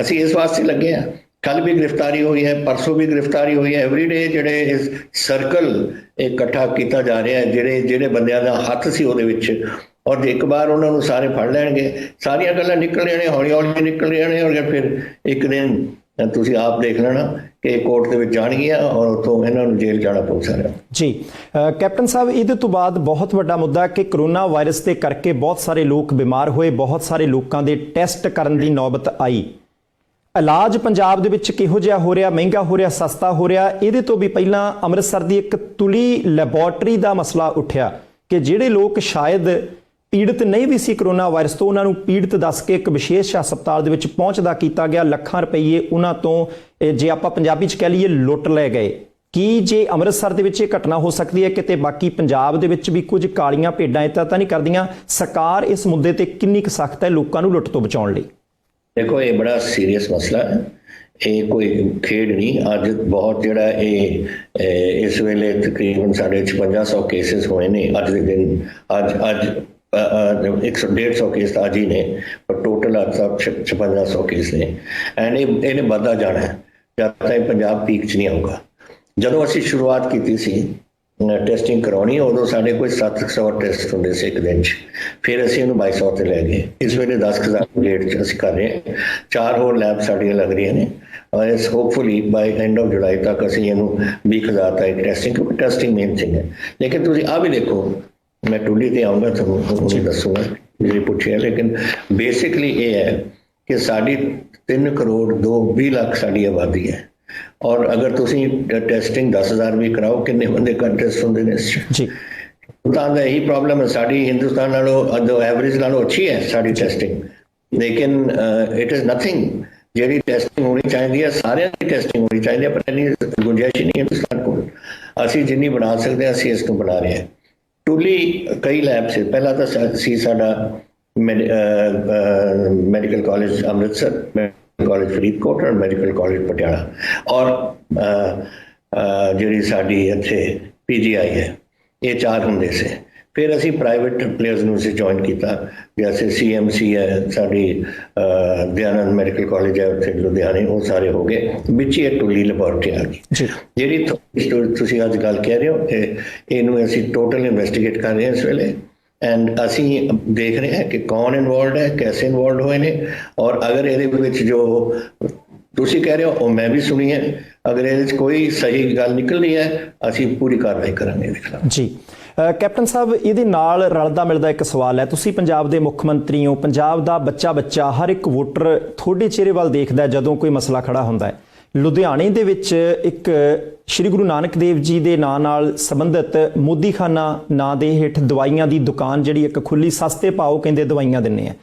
ਅਸੀਂ ਇਸ ਵਾਸਤੇ ਲੱਗੇ ਹਾਂ। ਕੱਲ ਵੀ ਗ੍ਰਿਫਤਾਰੀ ਹੋਈ ਹੈ, ਪਰਸੋਂ ਵੀ ਗ੍ਰਿਫਤਾਰੀ ਹੋਈ ਹੈ। ਐਵਰੀਡੇ ਜਿਹੜੇ ਇਸ ਸਰਕਲ ਇਕੱਠਾ ਕੀਤਾ ਜਾ ਰਿਹਾ ਹੈ, ਜਿਹੜੇ ਬੰਦਿਆਂ ਦਾ ਹੱਥ ਸੀ ਉਹਦੇ ਵਿੱਚ, ਔਰ ਇੱਕ ਵਾਰ ਉਹਨਾਂ ਨੂੰ ਸਾਰੇ ਫੜ ਲੈਣਗੇ, ਸਾਰੀਆਂ ਗੱਲਾਂ ਨਿਕਲ ਰਹੀਆਂ ਨੇ, ਹੌਲੀ ਹੌਲੀ ਨਿਕਲ ਰਹੀਆਂ ਨੇ। ਔਰ ਫਿਰ ਇੱਕ ਦਿਨ ਤੁਸੀਂ ਆਪ ਦੇਖ ਲੈਣਾ ਕਿ ਕੋਰਟ ਦੇ ਵਿੱਚ ਜਾਣਗੀਆਂ ਔਰ ਉੱਥੋਂ ਇਹਨਾਂ ਨੂੰ ਜੇਲ੍ਹ ਜਾਣਾ ਪਊ ਸਾਰਿਆਂ ਨੂੰ ਜੀ। ਕੈਪਟਨ ਸਾਹਿਬ, ਇਹਦੇ ਤੋਂ ਬਾਅਦ ਬਹੁਤ ਵੱਡਾ ਮੁੱਦਾ ਕਿ ਕਰੋਨਾ ਵਾਇਰਸ ਦੇ ਕਰਕੇ ਬਹੁਤ ਸਾਰੇ ਲੋਕ ਬਿਮਾਰ ਹੋਏ, ਬਹੁਤ ਸਾਰੇ ਲੋਕਾਂ ਦੇ ਟੈਸਟ ਕਰਨ ਦੀ ਨੌਬਤ ਆਈ। ਇਲਾਜ ਪੰਜਾਬ ਦੇ ਵਿੱਚ ਕਿਹੋ ਜਿਹਾ ਹੋ ਰਿਹਾ? ਮਹਿੰਗਾ ਹੋ ਰਿਹਾ, ਸਸਤਾ ਹੋ ਰਿਹਾ? ਇਹਦੇ ਤੋਂ ਵੀ ਪਹਿਲਾਂ ਅੰਮ੍ਰਿਤਸਰ ਦੀ ਇੱਕ ਤੁਲੀ ਲੈਬੋਰਟਰੀ ਦਾ ਮਸਲਾ ਉੱਠਿਆ ਕਿ ਜਿਹੜੇ ਲੋਕ ਸ਼ਾਇਦ ਪੀੜਤ ਨਹੀਂ ਵੀ ਸੀ ਕਰੋਨਾ ਵਾਇਰਸ ਤੋਂ, ਉਹਨਾਂ ਨੂੰ ਪੀੜਤ ਦੱਸ ਕੇ ਇੱਕ ਵਿਸ਼ੇਸ਼ ਹਸਪਤਾਲ ਦੇ ਵਿੱਚ ਪਹੁੰਚਦਾ ਕੀਤਾ ਗਿਆ। ਲੱਖਾਂ ਰੁਪਏ ਉਹਨਾਂ ਤੋਂ, ਜੇ ਆਪਾਂ ਪੰਜਾਬੀ 'ਚ ਕਹਿ ਲਈਏ, ਲੁੱਟ ਲਏ ਗਏ। ਕੀ ਜੇ ਅੰਮ੍ਰਿਤਸਰ ਦੇ ਵਿੱਚ ਇਹ ਘਟਨਾ ਹੋ ਸਕਦੀ ਹੈ, ਕਿਤੇ ਬਾਕੀ ਪੰਜਾਬ ਦੇ ਵਿੱਚ ਵੀ ਕੁਝ ਕਾਲੀਆਂ ਭੇਡਾਂ ਇੱਦਾਂ ਤਾਂ ਨਹੀਂ ਕਰਦੀਆਂ? ਸਰਕਾਰ ਇਸ ਮੁੱਦੇ ਤੇ ਕਿੰਨੀ ਕੁ ਸਖਤ ਹੈ ਲੋਕਾਂ ਨੂੰ ਲੁੱਟ ਤੋਂ ਬਚਾਉਣ ਲਈ? ਦੇਖੋ, ਇਹ ਬੜਾ ਸੀਰੀਅਸ ਮਸਲਾ ਹੈ, ਇਹ ਕੋਈ ਖੇਡ ਨਹੀਂ। ਅੱਜ ਬਹੁਤ ਜਿਹੜਾ ਇਸ ਵੇਲੇ ਤਕਰੀਬਨ 150 ਕੇਸਿਸ ਹੋਏ ਨੇ ਅੱਜ ਦੇ ਦਿਨ। ਅੱਜ 150 ਕੇਸ ਤਾਂ ਅੱਜ ਹੀ ਨੇ, ਪਰ ਟੋਟਲ ਅੱਜ ਤੱਕ 5600 ਕੇਸ ਨੇ। ਐਂਡ ਇਹਨੇ ਵੱਧਦਾ ਜਾਣਾ ਹੈ ਜਦ ਤੱਕ ਪੰਜਾਬ ਪੀਕ 'ਚ ਨਹੀਂ ਆਊਗਾ। ਜਦੋਂ ਅਸੀਂ ਸ਼ੁਰੂਆਤ ਕੀਤੀ ਸੀ ਟੈਸਟਿੰਗ ਕਰਾਉਣੀ, ਉਦੋਂ ਸਾਡੇ ਕੋਈ 700 ਟੈਸਟ ਹੁੰਦੇ ਸੀ ਇੱਕ ਦਿਨ 'ਚ। ਫਿਰ ਅਸੀਂ ਇਹਨੂੰ 2200 ਤੇ ਲੈ ਗਏ। ਇਸ ਵੇਲੇ 10,000 ਰੇਟ 'ਚ ਅਸੀਂ ਕਰ ਰਹੇ ਹਾਂ। 4 ਹੋਰ ਲੈਬ ਸਾਡੀਆਂ ਲੱਗ ਰਹੀਆਂ ਨੇ ਔਰ ਇਸ hopefully by end of July ਤੱਕ ਅਸੀਂ ਇਹਨੂੰ 20,000 ਤੱਕ ਟੈਸਟਿੰਗ, ਕਿਉਂਕਿ ਟੈਸਟਿੰਗ ਮੇਨ ਥਿੰਗ ਹੈ। ਲੇਕਿਨ ਤੁਸੀਂ ਆਹ ਵੀ ਦੇਖੋ, ਮੈਂ ਟੁੱਲੀ ਤੇ ਆਊਂਗਾ ਤੁਹਾਨੂੰ ਦੱਸੂਗਾ ਜਿਹੜੀ ਪੁੱਛਿਆ, ਲੇਕਿਨ ਬੇਸਿਕਲੀ ਇਹ ਹੈ ਕਿ ਸਾਡੀ 3 ਕਰੋੜ 20 ਲੱਖ ਸਾਡੀ ਆਬਾਦੀ ਹੈ। ਔਰ ਅਗਰ ਤੁਸੀਂ ਟੈਸਟਿੰਗ 10,000 ਵੀ ਕਰਾਓ, ਕਿੰਨੇ ਬੰਦੇ ਟੈਸਟ ਹੁੰਦੇ ਨੇ ਜੀ? ਤਾਂ ਦਾ ਇਹੀ ਪ੍ਰੋਬਲਮ ਹੈ। ਸਾਡੀ ਹਿੰਦੁਸਤਾਨ ਨਾਲੋਂ ਐਵਰੇਜ ਨਾਲੋਂ ਅੱਛੀ ਹੈ ਸਾਡੀ ਟੈਸਟਿੰਗ, ਲੇਕਿਨ ਇਟ ਇਜ਼ ਨਥਿੰਗ। ਜਿਹੜੀ ਟੈਸਟਿੰਗ ਹੋਣੀ ਚਾਹੀਦੀ ਹੈ, ਸਾਰਿਆਂ ਦੀ ਟੈਸਟਿੰਗ ਹੋਣੀ ਚਾਹੀਦੀ ਹੈ, ਪਰ ਇੰਨੀ ਗੁੰਜਾਇਸ਼ ਨਹੀਂ ਹਿੰਦੁਸਤਾਨ ਕੋਲ। ਅਸੀਂ ਜਿੰਨੀ ਬਣਾ ਸਕਦੇ ਹਾਂ ਅਸੀਂ ਇਸ ਨੂੰ ਬਣਾ ਰਹੇ ਹਾਂ। ਟੁੱਲੀ ਕਈ ਲੈਬ ਸੇ ਪਹਿਲਾਂ ਤਾਂ ਸੀ ਸਾਡਾ medical college Amritsar, medical college Faridkot ਔਰ ਮੈਡੀਕਲ ਕਾਲਜ ਪਟਿਆਲਾ ਔਰ ਜਿਹੜੀ ਸਾਡੀ ਇੱਥੇ PGI ਹੈ, ਇਹ 4 ਹੁੰਦੇ ਸੀ। ਫਿਰ ਅਸੀਂ ਪ੍ਰਾਈਵੇਟ ਪਲੇਅਰਸ ਨੂੰ ਅਸੀਂ ਜੁਆਇਨ ਕੀਤਾ, ਜੈਸੇ CMC ਹੈ ਸਾਡੀ, ਦਿਆਨੰਦ ਮੈਡੀਕਲ ਕਾਲਜ ਹੈ ਉੱਥੇ ਲੁਧਿਆਣੇ, ਉਹ ਸਾਰੇ ਹੋ ਗਏ। ਵਿੱਚ ਹੀ ਟੁੱਲੀ ਲੈਬੋਰਟਰੀ ਆ ਗਈ ਜਿਹੜੀ ਤੁਸੀਂ ਅੱਜ ਗੱਲ ਕਹਿ ਰਹੇ ਹੋ ਕਿ ਇਹਨੂੰ ਅਸੀਂ ਟੋਟਲ ਇਨਵੈਸਟੀਗੇਟ ਕਰ ਰਹੇ ਹਾਂ ਇਸ ਵੇਲੇ। ਐਂਡ ਅਸੀਂ ਦੇਖ ਰਹੇ ਹਾਂ ਕਿ ਕੌਣ ਇਨਵੋਲਵਡ ਹੈ, ਕੈਸੇ ਇਨਵੋਲਵਡ ਹੋਏ ਨੇ, ਔਰ ਅਗਰ ਇਹਦੇ ਵਿੱਚ ਜੋ ਤੁਸੀਂ ਕਹਿ ਰਹੇ ਹੋ ਉਹ ਮੈਂ ਵੀ ਸੁਣੀ ਹੈ, ਅਗਰ ਇਹਦੇ 'ਚ ਕੋਈ ਸਹੀ ਗੱਲ ਨਿਕਲਦੀ ਹੈ ਅਸੀਂ ਪੂਰੀ ਕਾਰਵਾਈ ਕਰਾਂਗੇ ਇਹਦੇ ਖਿਲਾਫ। ਜੀ ਕੈਪਟਨ ਸਾਹਿਬ, ਇਹਦੇ ਨਾਲ ਰਲਦਾ ਮਿਲਦਾ ਇੱਕ ਸਵਾਲ ਹੈ, ਤੁਸੀਂ ਪੰਜਾਬ ਦੇ ਮੁੱਖ ਮੰਤਰੀ ਹੋ, ਪੰਜਾਬ ਦਾ ਬੱਚਾ ਹਰ ਇੱਕ ਵੋਟਰ ਤੁਹਾਡੇ ਚਿਹਰੇ ਵੱਲ ਦੇਖਦਾ ਜਦੋਂ ਕੋਈ ਮਸਲਾ ਖੜਾ ਹੁੰਦਾ ਹੈ। ਲੁਧਿਆਣੇ ਦੇ ਵਿੱਚ ਇੱਕ ਸ਼੍ਰੀ ਗੁਰੂ ਨਾਨਕ ਦੇਵ ਜੀ ਦੇ ਨਾਂ ਨਾਲ ਸੰਬੰਧਿਤ ਮੋਦੀਖਾਨਾ ਨਾਂ ਦੇ ਹੇਠ ਦਵਾਈਆਂ ਦੀ ਦੁਕਾਨ ਜਿਹੜੀ ਇੱਕ ਖੁੱਲੀ, ਸਸਤੇ ਭਾਅ ਕਹਿੰਦੇ ਦਵਾਈਆਂ ਦਿੰਦੇ ਆ।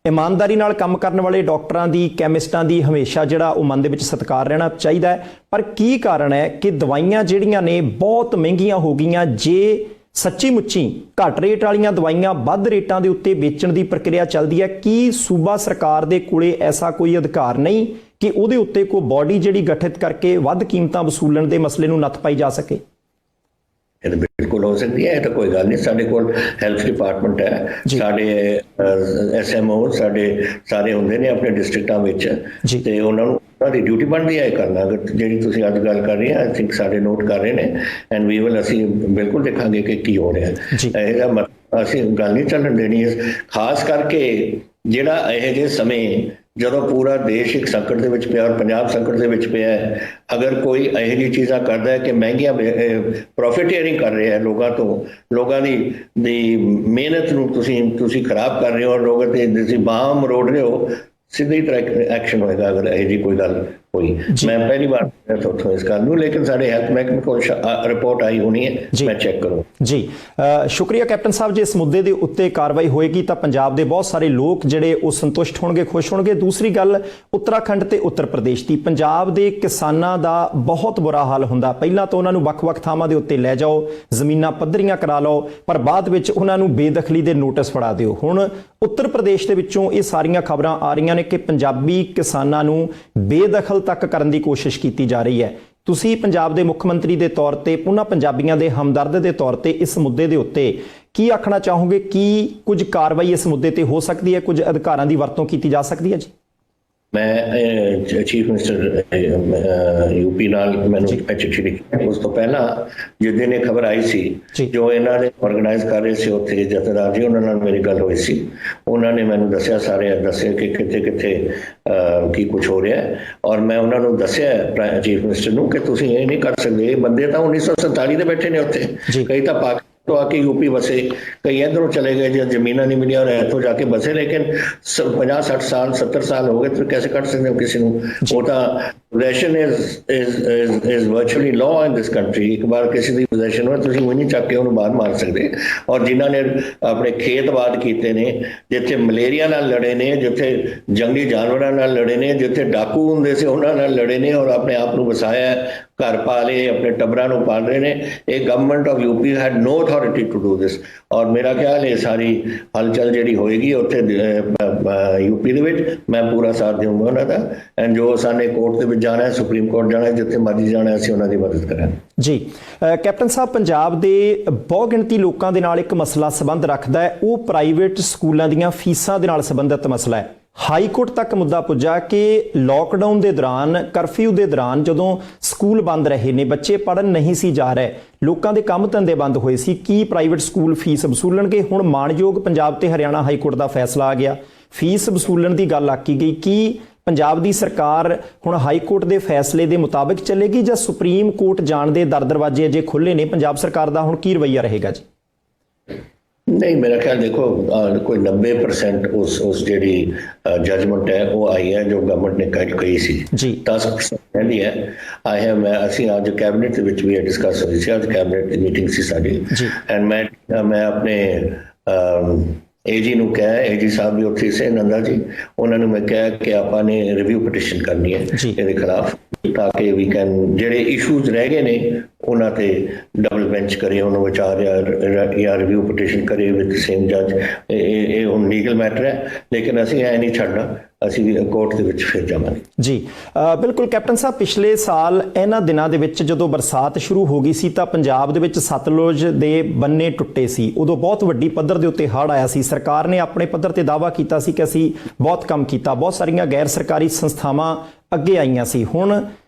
ਇਮਾਨਦਾਰੀ ਨਾਲ ਕੰਮ ਕਰਨ ਵਾਲੇ ਡਾਕਟਰਾਂ ਦੀ, ਕੈਮਿਸਟਾਂ ਦੀ ਹਮੇਸ਼ਾ ਜਿਹੜਾ ਉਹ ਮਨ ਦੇ ਵਿੱਚ ਸਤਿਕਾਰ ਰਹਿਣਾ ਚਾਹੀਦਾ ਹੈ, ਪਰ ਕੀ ਕਾਰਨ ਹੈ ਕਿ ਦਵਾਈਆਂ ਜਿਹੜੀਆਂ ਨੇ ਬਹੁਤ ਮਹਿੰਗੀਆਂ ਹੋ ਗਈਆਂ? ਜੇ ਸੱਚੀ ਮੁੱਚੀ ਘੱਟ ਰੇਟ ਵਾਲੀਆਂ ਦਵਾਈਆਂ ਵੱਧ ਰੇਟਾਂ ਦੇ ਉੱਤੇ ਵੇਚਣ ਦੀ ਪ੍ਰਕਿਰਿਆ ਚੱਲਦੀ ਹੈ, ਕੀ ਸੂਬਾ ਸਰਕਾਰ ਦੇ ਕੋਲੇ ਐਸਾ ਕੋਈ ਅਧਿਕਾਰ ਨਹੀਂ ਕਿ ਉਹਦੇ ਉੱਤੇ ਕੋਈ ਬਾਡੀ ਜਿਹੜੀ ਗਠਿਤ ਕਰਕੇ ਵੱਧ ਕੀਮਤਾਂ ਵਸੂਲਣ ਦੇ ਮਸਲੇ ਨੂੰ ਨੱਥ ਪਾਈ ਜਾ ਸਕੇ? ਇਹ ਬਿਲਕੁਲ ਹੋ ਸਕਦੀ ਹੈ, ਇਹ ਤਾਂ ਕੋਈ ਗੱਲ ਨਹੀਂ। ਸਾਡੇ ਕੋਲ ਹੈਲਥ ਡਿਪਾਰਟਮੈਂਟ ਹੈ, ਸਾਡੇ SMO ਸਾਡੇ ਸਾਰੇ ਹੁੰਦੇ ਨੇ ਆਪਣੇ ਡਿਸਟ੍ਰਿਕਟਾਂ ਵਿੱਚ, ਤੇ ਉਹਨਾਂ ਨੂੰ ਉਹਨਾਂ ਦੀ ਡਿਊਟੀ ਬਣਦੀ ਹੈ ਇਹ ਕਰਨਾ। ਅਗਰ ਜਿਹੜੀ ਤੁਸੀਂ ਅੱਜ ਗੱਲ ਕਰ ਰਹੇ ਹੋ, ਆਈ ਥਿੰਕ ਸਾਡੇ ਨੋਟ ਕਰ ਰਹੇ ਨੇ, ਐਂਡ ਵੀ ਵਿਲ, ਅਸੀਂ ਬਿਲਕੁਲ ਦੇਖਾਂਗੇ ਕਿ ਕੀ ਹੋ ਰਿਹਾ। ਇਹਦਾ ਮਤਲਬ ਅਸੀਂ ਗੱਲ ਨਹੀਂ ਚੱਲਣ ਦੇਣੀ ਹੈ, ਖਾਸ ਕਰਕੇ ਜਿਹੜਾ ਇਹੋ ਜਿਹੇ ਸਮੇਂ ਜਦੋਂ ਪੂਰਾ ਦੇਸ਼ ਇੱਕ ਸੰਕਟ ਦੇ ਵਿੱਚ ਪਿਆ ਔਰ ਪੰਜਾਬ ਸੰਕਟ ਦੇ ਵਿੱਚ ਪਿਆ ਹੈ, ਅਗਰ ਕੋਈ ਇਹੋ ਜਿਹੀ ਚੀਜ਼ਾਂ ਕਰਦਾ ਹੈ ਕਿ ਮਹਿੰਗੀਆਂ ਪ੍ਰੋਫਿਟੀਅਰਿੰਗ ਕਰ ਰਿਹਾ ਹੈ ਲੋਕਾਂ ਤੋਂ, ਲੋਕਾਂ ਦੀ ਮਿਹਨਤ ਨੂੰ ਤੁਸੀਂ ਖਰਾਬ ਕਰ ਰਹੇ ਹੋ ਔਰ ਲੋਕਾਂ ਤੇ ਤੁਸੀਂ ਬਾਂਹ ਮਰੋੜ ਰਹੇ ਹੋ, ਸਿੱਧੀ ਤਰ੍ਹਾਂ ਐਕਸ਼ਨ ਹੋਏਗਾ ਅਗਰ ਇਹੋ ਜਿਹੀ ਕੋਈ ਗੱਲ ਹੋਈ। ਮੈਂ ਪਹਿਲੀ ਵਾਰ ਉੱਥੋਂ ਇਸ ਗੱਲ ਨੂੰ, ਲੇਕਿਨ ਸਾਡੇ ਹੈਲਥ ਮਹਿਕਮੇ ਕੋਲ ਰਿਪੋਰਟ ਆਈ ਹੋਣੀ ਹੈ, ਮੈਂ ਚੈੱਕ ਕਰੂੰ। ਜੀ ਸ਼ੁਕਰੀਆ ਕੈਪਟਨ ਸਾਹਿਬ। ਜੇ ਇਸ ਮੁੱਦੇ ਦੇ ਉੱਤੇ ਕਾਰਵਾਈ ਹੋਏਗੀ ਤਾਂ ਪੰਜਾਬ ਦੇ ਬਹੁਤ ਸਾਰੇ ਲੋਕ ਜਿਹੜੇ ਉਹ ਸੰਤੁਸ਼ਟ ਹੋਣਗੇ, ਖੁਸ਼ ਹੋਣਗੇ। ਦੂਸਰੀ ਗੱਲ, ਉੱਤਰਾਖੰਡ ਤੇ ਉੱਤਰ ਪ੍ਰਦੇਸ਼ ਦੀ, ਪੰਜਾਬ ਦੇ ਕਿਸਾਨਾਂ ਦਾ ਬਹੁਤ ਬੁਰਾ ਹਾਲ ਹੁੰਦਾ। ਪਹਿਲਾਂ ਤਾਂ ਉਹਨਾਂ ਨੂੰ ਵੱਖ-ਵੱਖ ਥਾਵਾਂ ਦੇ ਉੱਤੇ ਲੈ ਜਾਓ, ਜ਼ਮੀਨਾਂ ਪੱਧਰੀਆਂ ਕਰਾ ਲਓ, ਪਰ ਬਾਅਦ ਵਿੱਚ ਉਹਨਾਂ ਨੂੰ ਬੇਦਖਲੀ ਦੇ ਨੋਟਿਸ ਫੜਾ ਦਿਓ। ਹੁਣ ਉੱਤਰ ਪ੍ਰਦੇਸ਼ ਦੇ ਵਿੱਚੋਂ ਇਹ ਸਾਰੀਆਂ ਖਬਰਾਂ ਆ ਰਹੀਆਂ ਨੇ ਕਿ ਪੰਜਾਬੀ ਕਿਸਾਨਾਂ ਨੂੰ ਬੇਦਖਲ ਤੱਕ ਕਰਨ ਦੀ ਕੋਸ਼ਿਸ਼ ਕੀਤੀ ਜਾ ਰਹੀ ਹੈ। ਤੁਸੀਂ ਪੰਜਾਬ ਦੇ ਮੁੱਖ ਮੰਤਰੀ ਦੇ ਤੌਰ ਤੇ, ਉਹਨਾਂ ਪੰਜਾਬੀਆਂ ਦੇ ਹਮਦਰਦ ਦੇ ਤੌਰ ਤੇ ਇਸ ਮੁੱਦੇ ਦੇ ਉੱਤੇ ਕੀ ਆਖਣਾ ਚਾਹੋਗੇ? ਕੀ ਕੁਝ ਕਾਰਵਾਈ ਇਸ ਮੁੱਦੇ ਤੇ ਹੋ ਸਕਦੀ ਹੈ? ਕੁਝ ਅਧਿਕਾਰਾਂ ਦੀ ਵਰਤੋਂ ਕੀਤੀ ਜਾ ਸਕਦੀ ਹੈ? ਜੀ ਮੈਂ ਚੀਫ ਮਿਨਿਸਟਰ UP ਨਾਲ ਮੈਨੂੰ ਚਿੱਠੀ ਲਿਖੀ। ਉਸ ਤੋਂ ਪਹਿਲਾਂ ਜਿਸ ਦਿਨ ਇਹ ਖਬਰ ਆਈ ਸੀ, ਜੋ ਇਹਨਾਂ ਦੇ ਆਰਗੇਨਾਈਜ਼ ਕਰ ਰਹੇ ਸੀ ਉੱਥੇ ਜਥੇਦਾਰ ਜੀ, ਉਹਨਾਂ ਨਾਲ ਮੇਰੀ ਗੱਲ ਹੋਈ ਸੀ। ਉਹਨਾਂ ਨੇ ਮੈਨੂੰ ਦੱਸਿਆ ਕਿ ਕਿੱਥੇ ਕਿੱਥੇ ਕੀ ਕੁਝ ਹੋ ਰਿਹਾ ਹੈ, ਔਰ ਮੈਂ ਉਹਨਾਂ ਨੂੰ ਦੱਸਿਆ ਚੀਫ ਮਿਨਿਸਟਰ ਨੂੰ ਕਿ ਤੁਸੀਂ ਇਹ ਨਹੀਂ ਕਰ ਸਕਦੇ। ਇਹ ਬੰਦੇ ਤਾਂ 1947 ਦੇ ਬੈਠੇ ਨੇ ਉੱਥੇ, ਕਈ ਤਾਂ ਪਾਕਿਸਤਾਨ तो आके UP बसे, कई इधरों चले गए जो जमीना नहीं मिली और इतों जाके बसे, लेकिन 50-60 साल 70 साल हो गए तो कैसे कर सकते हो किसी को? वो तो possession is virtually law in this country. एक बार किसी की पोजेशन हो तुसीं वो नहीं चक के उन्होंने बाहर मार सकते। और जिन्हों ने अपने खेत आबाद किए ने, जिथे मलेरिया नाल लड़े ने, जिथे जंगली जानवरों नाल लड़े ने, जिथे डाकू होंदे से उन्हां नाल लड़े ने और अपने आप को बसाया, घर पाले, अपने टब्बरां नूं पाल रहे ने। एक government of UP had no authority to do this. और मेरा ख्याल है सारी हलचल जिहड़ी होएगी उत्थे UP दे विच मैं पूरा साथ दूंगा उन्हां दा। एंड जो साने कोर्ट दे विच जाना है, सुप्रीम कोर्ट जाना है, जिथे मर्जी जाना है, ਅਸੀਂ ਉਹਨਾਂ ਦੀ ਮਦਦ ਕਰਾਂਗੇ। ਜੀ ਕੈਪਟਨ ਸਾਹਿਬ, ਪੰਜਾਬ ਦੇ ਬਹੁਤ ਗਿਣਤੀ ਲੋਕਾਂ ਦੇ ਨਾਲ ਇੱਕ ਮਸਲਾ ਸੰਬੰਧ ਰੱਖਦਾ ਹੈ, ਉਹ ਪ੍ਰਾਈਵੇਟ ਸਕੂਲਾਂ ਦੀਆਂ ਫੀਸਾਂ ਦੇ ਨਾਲ ਸੰਬੰਧਿਤ ਮਸਲਾ ਹੈ। ਹਾਈ ਕੋਰਟ ਤੱਕ ਮੁੱਦਾ ਪੁੱਜਾ ਕਿ ਲੋਕਡਾਊਨ ਦੇ ਦੌਰਾਨ, ਕਰਫਿਊ ਦੇ ਦੌਰਾਨ ਜਦੋਂ ਸਕੂਲ ਬੰਦ ਰਹੇ ਨੇ, ਬੱਚੇ ਪੜ੍ਹਨ ਨਹੀਂ ਸੀ ਜਾ ਰਹੇ, ਲੋਕਾਂ ਦੇ ਕੰਮ ਧੰਦੇ ਬੰਦ ਹੋਏ ਸੀ, ਕੀ ਪ੍ਰਾਈਵੇਟ ਸਕੂਲ ਫੀਸ ਵਸੂਲਣਗੇ? ਹੁਣ ਮਾਣਯੋਗ ਪੰਜਾਬ ਤੇ ਹਰਿਆਣਾ ਹਾਈ ਕੋਰਟ ਦਾ ਫੈਸਲਾ ਆ ਗਿਆ, ਫੀਸ ਵਸੂਲਣ ਦੀ ਗੱਲ ਆਕੀ ਗਈ। ਕੀ ਪੰਜਾਬ ਦੀ ਸਰਕਾਰ ਹੁਣ ਹਾਈ ਕੋਰਟ ਦੇ ਫੈਸਲੇ ਦੇ ਮੁਤਾਬਿਕ ਚੱਲੇਗੀ ਜਾਂ ਸੁਪਰੀਮ ਕੋਰਟ ਜਾਣ ਦੇ ਦਰ ਦਰਵਾਜ਼ੇ ਅਜੇ ਖੁੱਲੇ ਨੇ? ਪੰਜਾਬ ਸਰਕਾਰ ਦਾ ਹੁਣ ਕੀ ਰਵੱਈਆ ਰਹੇਗਾ? ਜੀ नहीं, मेरा ख्याल देखो कोई 90% उस ਜਿਹੜੀ ਜਜਮੈਂਟ ਹੈ ਉਹ ਆਈ ਹੈ ਜੋ ਗਵਰਨਮੈਂਟ ਨੇ ਕਹੀ ਸੀ। 10% ਕਹਿੰਦੀ ਹੈ ਆਈ ਹੈ। ਅਸੀਂ ਅੱਜ ਕੈਬਨਿਟ ਦੇ ਵਿੱਚ ਵੀ ਡਿਸਕਸ ਹੋਈ ਸੀ, ਅੱਜ ਕੈਬਨਿਟ ਦੀ ਮੀਟਿੰਗ ਸੀ ਸਾਡੀ। ਐਂਡ ਮੈਂ ਆਪਣੇ ਏਜੀ ਨੂੰ ਕਿਹਾ, ਏਜੀ ਸਾਹਿਬ ਵੀ ਉੱਥੇ ਸੇ ਨੰਦਾ ਜੀ, ਉਹਨਾਂ ਨੂੰ ਮੈਂ ਕਿਹਾ ਕਿ ਆਪਾਂ ਨੇ ਰਿਵਿਊ ਪਟੀਸ਼ਨ ਕਰਨੀ ਹੈ ਇਹਦੇ ਖਿਲਾਫ, ਤਾਂ ਕਿ ਵੀ ਕੈਨ ਜਿਹੜੇ ਇਸ਼ੂਜ਼ ਰਹਿ ਗਏ ਨੇ ਉਹਨਾਂ ਤੇ ਡਬਲ ਬੈਂਚ ਕਰੇ, ਉਹਨੂੰ ਵਿਚਾਰ ਜਾਂ ਰਿਵਿਊ ਪਟੀਸ਼ਨ ਕਰੇ ਵਿਦ ਸੇਮ ਜੱਜ। ਇਹ ਹੁਣ ਲੀਗਲ ਮੈਟਰ ਹੈ, ਲੇਕਿਨ ਅਸੀਂ ਐ ਨਹੀਂ ਛੱਡਣਾ, ਅਸੀਂ ਵੀ ਕੋਰਟ ਦੇ ਵਿੱਚ ਫਿਰ ਜਾਵਾਂਗੇ ਜੀ। ਬਿਲਕੁਲ ਕੈਪਟਨ ਸਾਹਿਬ, ਪਿਛਲੇ ਸਾਲ ਇਹਨਾਂ ਦਿਨਾਂ ਦੇ ਵਿੱਚ ਜਦੋਂ ਬਰਸਾਤ ਸ਼ੁਰੂ ਹੋ ਗਈ ਸੀ ਤਾਂ ਪੰਜਾਬ ਦੇ ਵਿੱਚ ਸਤਲੁਜ ਦੇ ਬੰਨੇ ਟੁੱਟੇ ਸੀ, ਉਦੋਂ ਬਹੁਤ ਵੱਡੀ ਪੱਧਰ ਦੇ ਉੱਤੇ ਹੜ੍ਹ ਆਇਆ ਸੀ। ਸਰਕਾਰ ਨੇ ਆਪਣੇ ਪੱਧਰ ਤੇ ਦਾਅਵਾ ਕੀਤਾ ਸੀ ਕਿ ਅਸੀਂ ਬਹੁਤ ਕੰਮ ਕੀਤਾ, ਬਹੁਤ ਸਾਰੀਆਂ ਗੈਰ ਸਰਕਾਰੀ ਸੰਸਥਾਵਾਂ ਅੱਗੇ ਆਈਆਂ ਸੀ। ਹੁਣ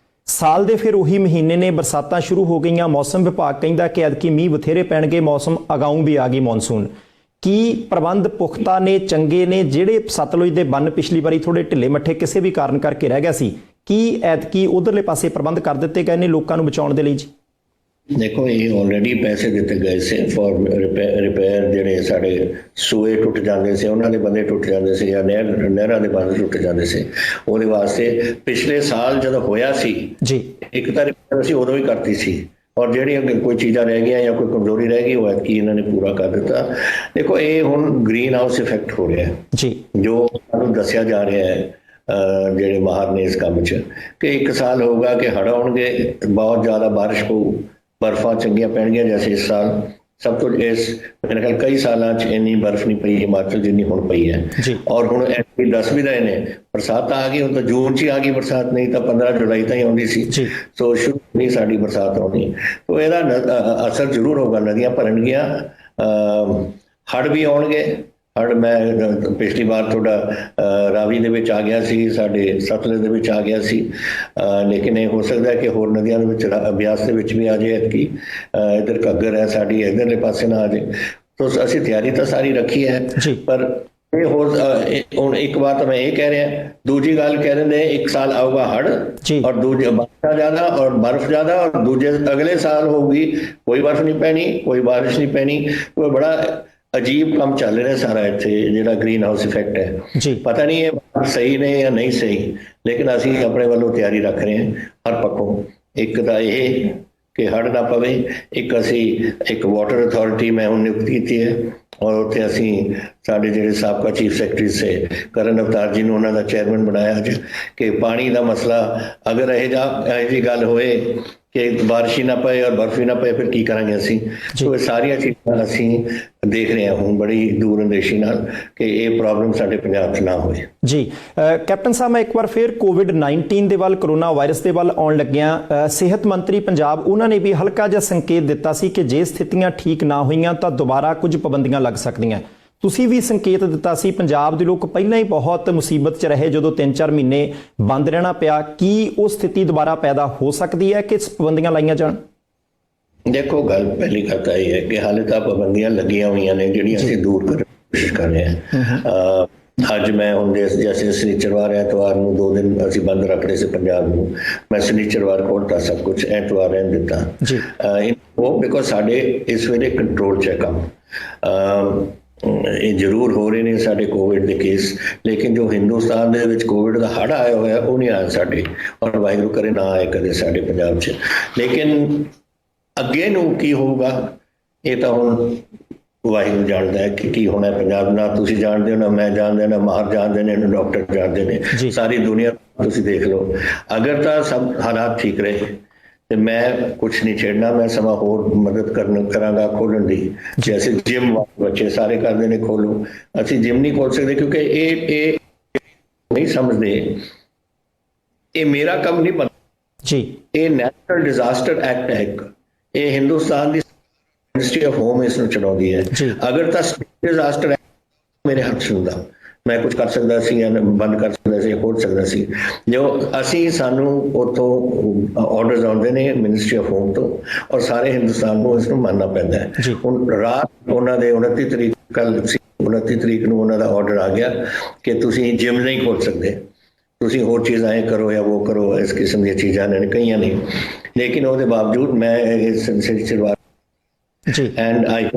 ਸਾਲ ਦੇ ਫਿਰ ਉਹੀ ਮਹੀਨੇ ਨੇ, ਬਰਸਾਤਾਂ ਸ਼ੁਰੂ ਹੋ ਗਈਆਂ, ਮੌਸਮ ਵਿਭਾਗ ਕਹਿੰਦਾ ਕਿ ਐਤਕੀ ਮੀਂਹ ਬਥੇਰੇ ਪੈਣਗੇ, ਮੌਸਮ ਅਗਾਊਂ ਵੀ ਆ ਗਈ ਮੌਨਸੂਨ। ਕੀ ਪ੍ਰਬੰਧ ਪੁਖਤਾ ਨੇ, ਚੰਗੇ ਨੇ? ਜਿਹੜੇ ਸਤਲੁਜ ਦੇ ਬੰਨ ਪਿਛਲੀ ਵਾਰੀ ਥੋੜੇ ਢਿੱਲੇ ਮੱਠੇ ਕਿਸੇ ਵੀ ਕਾਰਨ ਕਰਕੇ ਰਹਿ ਗਿਆ ਸੀ, ਕੀ ਐਤਕੀ ਉਧਰਲੇ ਪਾਸੇ ਪ੍ਰਬੰਧ ਕਰ ਦਿੱਤੇ ਗਏ ਨੇ ਲੋਕਾਂ ਨੂੰ ਬਚਾਉਣ ਦੇ ਲਈ ਜੀ? ਦੇਖੋ, ਇਹ ਆਲਰੇਡੀ ਪੈਸੇ ਦਿੱਤੇ ਗਏ ਸੀ ਫॉर ਰਿਪੇਅਰ। ਜਿਹੜੇ ਸਾਡੇ ਸੂਏ ਟੁੱਟ ਜਾਂਦੇ ਸੀ, ਉਹਨਾਂ ਦੇ ਬੰਦੇ ਟੁੱਟ ਜਾਂਦੇ ਸੀ, ਜਾਂ ਨਹਿਰਾਂ ਦੇ ਬੰਦੇ ਟੁੱਟ ਜਾਂਦੇ ਸੀ, ਉਹਦੇ ਵਾਸਤੇ ਪਿਛਲੇ ਸਾਲ ਜਦੋਂ ਹੋਇਆ ਸੀ ਜੀ, ਇੱਕ ਤਾਂ ਰਿਪੇਅਰ ਅਸੀਂ ਉਦੋਂ ਹੀ ਕਰਤੀ ਸੀ, ਔਰ ਜਿਹੜੀਆਂ ਕੋਈ ਚੀਜ਼ਾਂ ਰਹਿ ਗਈਆਂ ਜਾਂ ਕੋਈ ਕਮਜ਼ੋਰੀ ਰਹਿ ਗਈ, ਉਹ ਐਤਕੀ ਇਹਨਾਂ ਨੇ ਪੂਰਾ ਕਰ ਦਿੱਤਾ। ਦੇਖੋ, ਇਹ ਹੁਣ ਗ੍ਰੀਨ ਹਾਊਸ ਇਫੈਕਟ ਹੋ ਰਿਹਾ ਹੈ ਜੀ, ਜੋ ਸਾਨੂੰ ਦੱਸਿਆ ਜਾ ਰਿਹਾ ਹੈ ਜਿਹੜੇ ਮਾਹਰ ਨੇ ਇਸ ਕੰਮ 'ਚ, ਕਿ ਇੱਕ ਸਾਲ ਹੋਊਗਾ ਕਿ ਹੜ੍ਹ ਆਉਣਗੇ, ਬਹੁਤ ਜ਼ਿਆਦਾ ਬਾਰਿਸ਼ ਹੋਊ, ਬਰਫਾਂ ਚੰਗੀਆਂ ਪੈਣਗੀਆਂ। ਜੈਸੇ ਇਸ ਸਾਲ ਸਭ ਤੋਂ ਮੇਰੇ ਖਿਆਲ ਕਈ ਸਾਲਾਂ 'ਚ ਇੰਨੀ ਬਰਫ਼ ਨਹੀਂ ਪਈ ਹਿਮਾਚਲ ਜਿੰਨੀ ਹੁਣ ਪਈ ਹੈ। ਔਰ ਹੁਣ ਐਤਕੀ ਦੱਸ ਵੀ ਰਹੇ ਨੇ ਬਰਸਾਤ ਆ ਗਈ, ਹੁਣ ਤਾਂ ਜੂਨ 'ਚ ਹੀ ਆ ਗਈ ਬਰਸਾਤ, ਨਹੀਂ ਤਾਂ 15 ਜੁਲਾਈ ਤਾਈਂ ਆਉਂਦੀ ਸੀ। ਸੋ ਸ਼ੁਰੂ ਨਹੀਂ ਸਾਡੀ ਬਰਸਾਤ ਆਉਣੀ, ਤੋ ਇਹਦਾ ਅਸਰ ਜ਼ਰੂਰ ਹੋਗਾ। ਨਦੀਆਂ ਭਰਨਗੀਆਂ, ਹੜ੍ਹ ਵੀ ਆਉਣਗੇ। ਹੜ੍ਹ ਮੈਂ ਪਿਛਲੀ ਵਾਰ ਤੁਹਾਡਾ ਰਾਵੀ ਦੇ ਵਿੱਚ ਆ ਗਿਆ ਸੀ, ਸਾਡੇ ਸਤਲੁਜ ਦੇ ਵਿੱਚ ਆ ਗਿਆ ਸੀ, ਲੇਕਿਨ ਇਹ ਹੋ ਸਕਦਾ ਕਿ ਹੋਰ ਨਦੀਆਂ ਦੇ ਵਿੱਚ, ਬਿਆਸ ਦੇ ਵਿੱਚ ਵੀ ਆ ਜਾਏ ਐਤਕੀ। ਇੱਧਰ ਘੱਗਰ ਹੈ ਸਾਡੀ, ਇੱਧਰਲੇ ਪਾਸੇ ਨਾ ਆ ਜਾਏ। ਤੋ ਅਸੀਂ ਤਿਆਰੀ ਤਾਂ ਸਾਰੀ ਰੱਖੀ ਹੈ, ਪਰ ਇਹ ਹੋਰ ਹੁਣ ਇੱਕ ਵਾਰ ਤਾਂ ਮੈਂ ਇਹ ਕਹਿ ਰਿਹਾ, ਦੂਜੀ ਗੱਲ ਕਹਿ ਰਹੇ ਨੇ ਇੱਕ ਸਾਲ ਆਊਗਾ ਹੜ੍ਹ ਔਰ ਦੂਜੇ ਬਾਰਿਸ਼ਾਂ ਜ਼ਿਆਦਾ ਔਰ ਬਰਫ਼ ਜ਼ਿਆਦਾ, ਔਰ ਦੂਜੇ ਅਗਲੇ ਸਾਲ ਹੋਊਗੀ ਕੋਈ ਬਰਫ਼ ਨਹੀਂ ਪੈਣੀ, ਕੋਈ ਬਾਰਿਸ਼ ਨਹੀਂ ਪੈਣੀ। ਕੋਈ ਬੜਾ ਅਜੀਬ ਕੰਮ ਚੱਲ ਰਿਹਾ ਸਾਰਾ ਇੱਥੇ, ਜਿਹੜਾ ਗ੍ਰੀਨ ਹਾਊਸ ਇਫੈਕਟ ਹੈ। ਪਤਾ ਨਹੀਂ ਇਹ ਸਹੀ ਨੇ ਜਾਂ ਨਹੀਂ ਸਹੀ, ਲੇਕਿਨ ਅਸੀਂ ਆਪਣੇ ਵੱਲੋਂ ਤਿਆਰੀ ਰੱਖ ਰਹੇ ਹਾਂ ਹਰ ਪੱਖੋਂ। ਇੱਕ ਤਾਂ ਇਹ ਕਿ ਹੜ੍ਹ ਨਾ ਪਵੇ, ਇੱਕ ਵਾਟਰ ਅਥਾਰਟੀ ਮੈਂ ਹੁਣ ਨਿਯੁਕਤ ਕੀਤੀ ਹੈ, ਔਰ ਉੱਥੇ ਅਸੀਂ ਸਾਡੇ ਜਿਹੜੇ ਸਾਬਕਾ ਚੀਫ ਸੈਕਟਰੀ ਸੇ ਕਰਨ ਅਵਤਾਰ ਜੀ ਨੂੰ ਉਹਨਾਂ ਦਾ ਚੇਅਰਮੈਨ ਬਣਾਇਆ ਅੱਜ, ਕਿ ਪਾਣੀ ਦਾ ਮਸਲਾ ਅਗਰ ਇਹੋ ਜਿਹੀ ਗੱਲ ਹੋਏ ਕਿ ਬਾਰਿਸ਼ ਹੀ ਨਾ ਪਏ ਔਰ ਬਰਫ਼ ਹੀ ਨਾ ਪਏ, ਫਿਰ ਕੀ ਕਰਾਂਗੇ ਅਸੀਂ? ਸੋ ਇਹ ਸਾਰੀਆਂ ਚੀਜ਼ਾਂ ਅਸੀਂ ਦੇਖ ਰਹੇ ਹਾਂ ਹੁਣ ਬੜੀ ਦੂਰ ਅੰਦੇਸ਼ੀ ਨਾਲ, ਕਿ ਇਹ ਪ੍ਰੋਬਲਮ ਸਾਡੇ ਪੰਜਾਬ 'ਚ ਨਾ ਹੋਏ ਜੀ। ਕੈਪਟਨ ਸਾਹਿਬ, ਮੈਂ ਇੱਕ ਵਾਰ ਫਿਰ ਕੋਵਿਡ-19 ਦੇ ਵੱਲ, ਕਰੋਨਾ ਵਾਇਰਸ ਦੇ ਵੱਲ ਆਉਣ ਲੱਗਿਆ। ਸਿਹਤ ਮੰਤਰੀ ਪੰਜਾਬ, ਉਹਨਾਂ ਨੇ ਵੀ ਹਲਕਾ ਜਿਹਾ ਸੰਕੇਤ ਦਿੱਤਾ ਸੀ ਕਿ ਜੇ ਸਥਿਤੀਆਂ ਠੀਕ ਨਾ ਹੋਈਆਂ ਤਾਂ ਦੁਬਾਰਾ ਕੁਝ ਪਾਬੰਦੀਆਂ ਲੱਗ ਸਕਦੀਆਂ। ਤੁਸੀਂ ਵੀ ਸੰਕੇਤ ਦਿੱਤਾ ਸੀ, ਪੰਜਾਬ ਦੇ ਲੋਕ ਪਹਿਲਾਂ ਹੀ ਬਹੁਤ ਮੁਸੀਬਤ 'ਚ ਰਹੇ ਜਦੋਂ 3-4 ਮਹੀਨੇ ਬੰਦ ਰਹਿਣਾ ਪਿਆ। ਕੀ ਉਹ ਸਥਿਤੀ ਦੁਬਾਰਾ ਪੈਦਾ ਹੋ ਸਕਦੀ ਹੈ ਕਿ ਪਾਬੰਦੀਆਂ ਲਾਈਆਂ ਜਾਣ? ਦੇਖੋ, ਗੱਲ ਪਹਿਲੀ ਗੱਲ ਤਾਂ ਇਹ ਹੈ ਕਿ ਹਾਲੇ ਤਾਂ ਪਾਬੰਦੀਆਂ ਲੱਗੀਆਂ ਹੋਈਆਂ ਨੇ, ਜਿਹੜੀਆਂ ਅਸੀਂ ਦੂਰ ਕਰਨ ਦੀ ਕੋਸ਼ਿਸ਼ ਕਰ ਰਹੇ ਹਾਂ। ਅੱਜ ਮੈਂ ਹੁਣ ਜੈਸੇ ਸ਼ਨੀਚਰਵਾਰ ਐਤਵਾਰ ਨੂੰ 2 ਦਿਨ ਅਸੀਂ ਬੰਦ ਰੱਖ ਰਹੇ ਸੀ ਪੰਜਾਬ ਨੂੰ, ਮੈਂ ਸ਼ਨੀਚਰਵਾਰ ਖੋਲ੍ਹਤਾ ਸਭ ਕੁਝ, ਐਤਵਾਰ ਰਹਿਣ ਦਿੱਤਾ। ਉਹ ਬਿਕੋਜ਼ ਸਾਡੇ ਇਸ ਵੇਲੇ ਕੰਟਰੋਲ 'ਚ ਹੈ ਕੰਮ। ਇਹ ਜ਼ਰੂਰ ਹੋ ਰਹੇ ਨੇ ਸਾਡੇ ਕੋਵਿਡ ਦੇ ਕੇਸ, ਲੇਕਿਨ ਜੋ ਹਿੰਦੁਸਤਾਨ ਦੇ ਵਿੱਚ ਕੋਵਿਡ ਦਾ ਹੜ੍ਹ ਆਇਆ ਹੋਇਆ ਉਹ ਨਹੀਂ ਆਇਆ ਸਾਡੇ, ਔਰ ਵਾਹਿਗੁਰੂ ਕਰੇ ਨਾ ਆਏ ਕਦੇ ਸਾਡੇ ਪੰਜਾਬ 'ਚ। ਲੇਕਿਨ ਅੱਗੇ ਨੂੰ ਕੀ ਹੋਊਗਾ ਇਹ ਤਾਂ ਹੁਣ ਵਾਹਿਗੁਰੂ ਜਾਣਦਾ ਹੈ ਕਿ ਕੀ ਹੋਣਾ ਪੰਜਾਬ। ਨਾ ਤੁਸੀਂ ਜਾਣਦੇ ਹੋ, ਨਾ ਮੈਂ ਜਾਣਦਾ, ਨਾ ਮਾਹਰ ਜਾਣਦੇ ਨੇ, ਨਾ ਡਾਕਟਰ ਜਾਣਦੇ ਨੇ, ਸਾਰੀ ਦੁਨੀਆ ਤੁਸੀਂ ਦੇਖ ਲਓ। ਅਗਰ ਤਾਂ ਸਭ ਹਾਲਾਤ ਠੀਕ ਰਹੇ ਤੇ ਮੈਂ ਕੁਛ ਨਹੀਂ ਛੇੜਨਾ, ਮੈਂ ਸਮਾਂ ਹੋਰ ਮਦਦ ਕਰਾਂਗਾ ਖੋਲਣ ਦੀ। ਜੈਸੇ ਜਿਮ ਬੱਚੇ ਸਾਰੇ ਕਰਦੇ ਨੇ, ਖੋਲੋ। ਅਸੀਂ ਜਿਮ ਨਹੀਂ ਖੋਲ ਸਕਦੇ ਕਿਉਂਕਿ ਇਹ ਨਹੀਂ ਸਮਝਦੇ, ਇਹ ਮੇਰਾ ਕੰਮ ਨਹੀਂ ਬਣਦਾ ਜੀ। ਇਹ ਨੈਸ਼ਨਲ ਡਿਜ਼ਾਸਟਰ ਐਕਟ ਹੈ ਇੱਕ, ਇਹ ਹਿੰਦੁਸਤਾਨ ਦੀ ਮਿਨਿਸਟਰੀ ਆਫ ਹੋਮ ਇਸ ਨੂੰ ਚਲਾਉਂਦੀ ਹੈ। ਅਗਰ ਤਾਂ ਸਟੇਟ ਡਿਜ਼ਾਸਟਰ ਐਕਟ ਮੇਰੇ ਹੱਥ 'ਚ ਹੁੰਦਾ, ਮੈਂ ਕੁਝ ਕਰ ਸਕਦਾ ਸੀ ਜਾਂ ਬੰਦ ਕਰ ਸਕਦਾ ਸੀ, ਖੋਲ ਸਕਦਾ ਸੀ। ਜੋ ਅਸੀਂ ਸਾਨੂੰ ਉੱਥੋਂ ਆਰਡਰਸ ਆਉਂਦੇ ਨੇ ਮਿਨਿਸਟਰੀ ਆਫ ਹੋਮ ਤੋਂ, ਔਰ ਸਾਰੇ ਹਿੰਦੁਸਤਾਨ ਨੂੰ ਇਸ ਨੂੰ ਮੰਨਣਾ ਪੈਂਦਾ ਹੈ। ਹੁਣ ਰਾਤ ਉਹਨਾਂ ਦੇ 29 ਤਰੀਕ, ਕੱਲ 29 ਤਰੀਕ ਨੂੰ ਉਹਨਾਂ ਦਾ ਆਰਡਰ ਆ ਗਿਆ ਕਿ ਤੁਸੀਂ ਜਿਮ ਨਹੀਂ ਖੋਲ ਸਕਦੇ, ਤੁਸੀਂ ਹੋਰ ਚੀਜ਼ਾਂ ਇਹ ਕਰੋ ਜਾਂ ਉਹ ਕਰੋ, ਇਸ ਕਿਸਮ ਦੀਆਂ ਚੀਜ਼ਾਂ ਨੇ ਕਈਆਂ ਨੇ। ਲੇਕਿਨ ਉਹਦੇ ਬਾਵਜੂਦ ਮੈਂ ਇਸ ਸਿਲਸਿਲੇ ਐਂਡ ਆਈ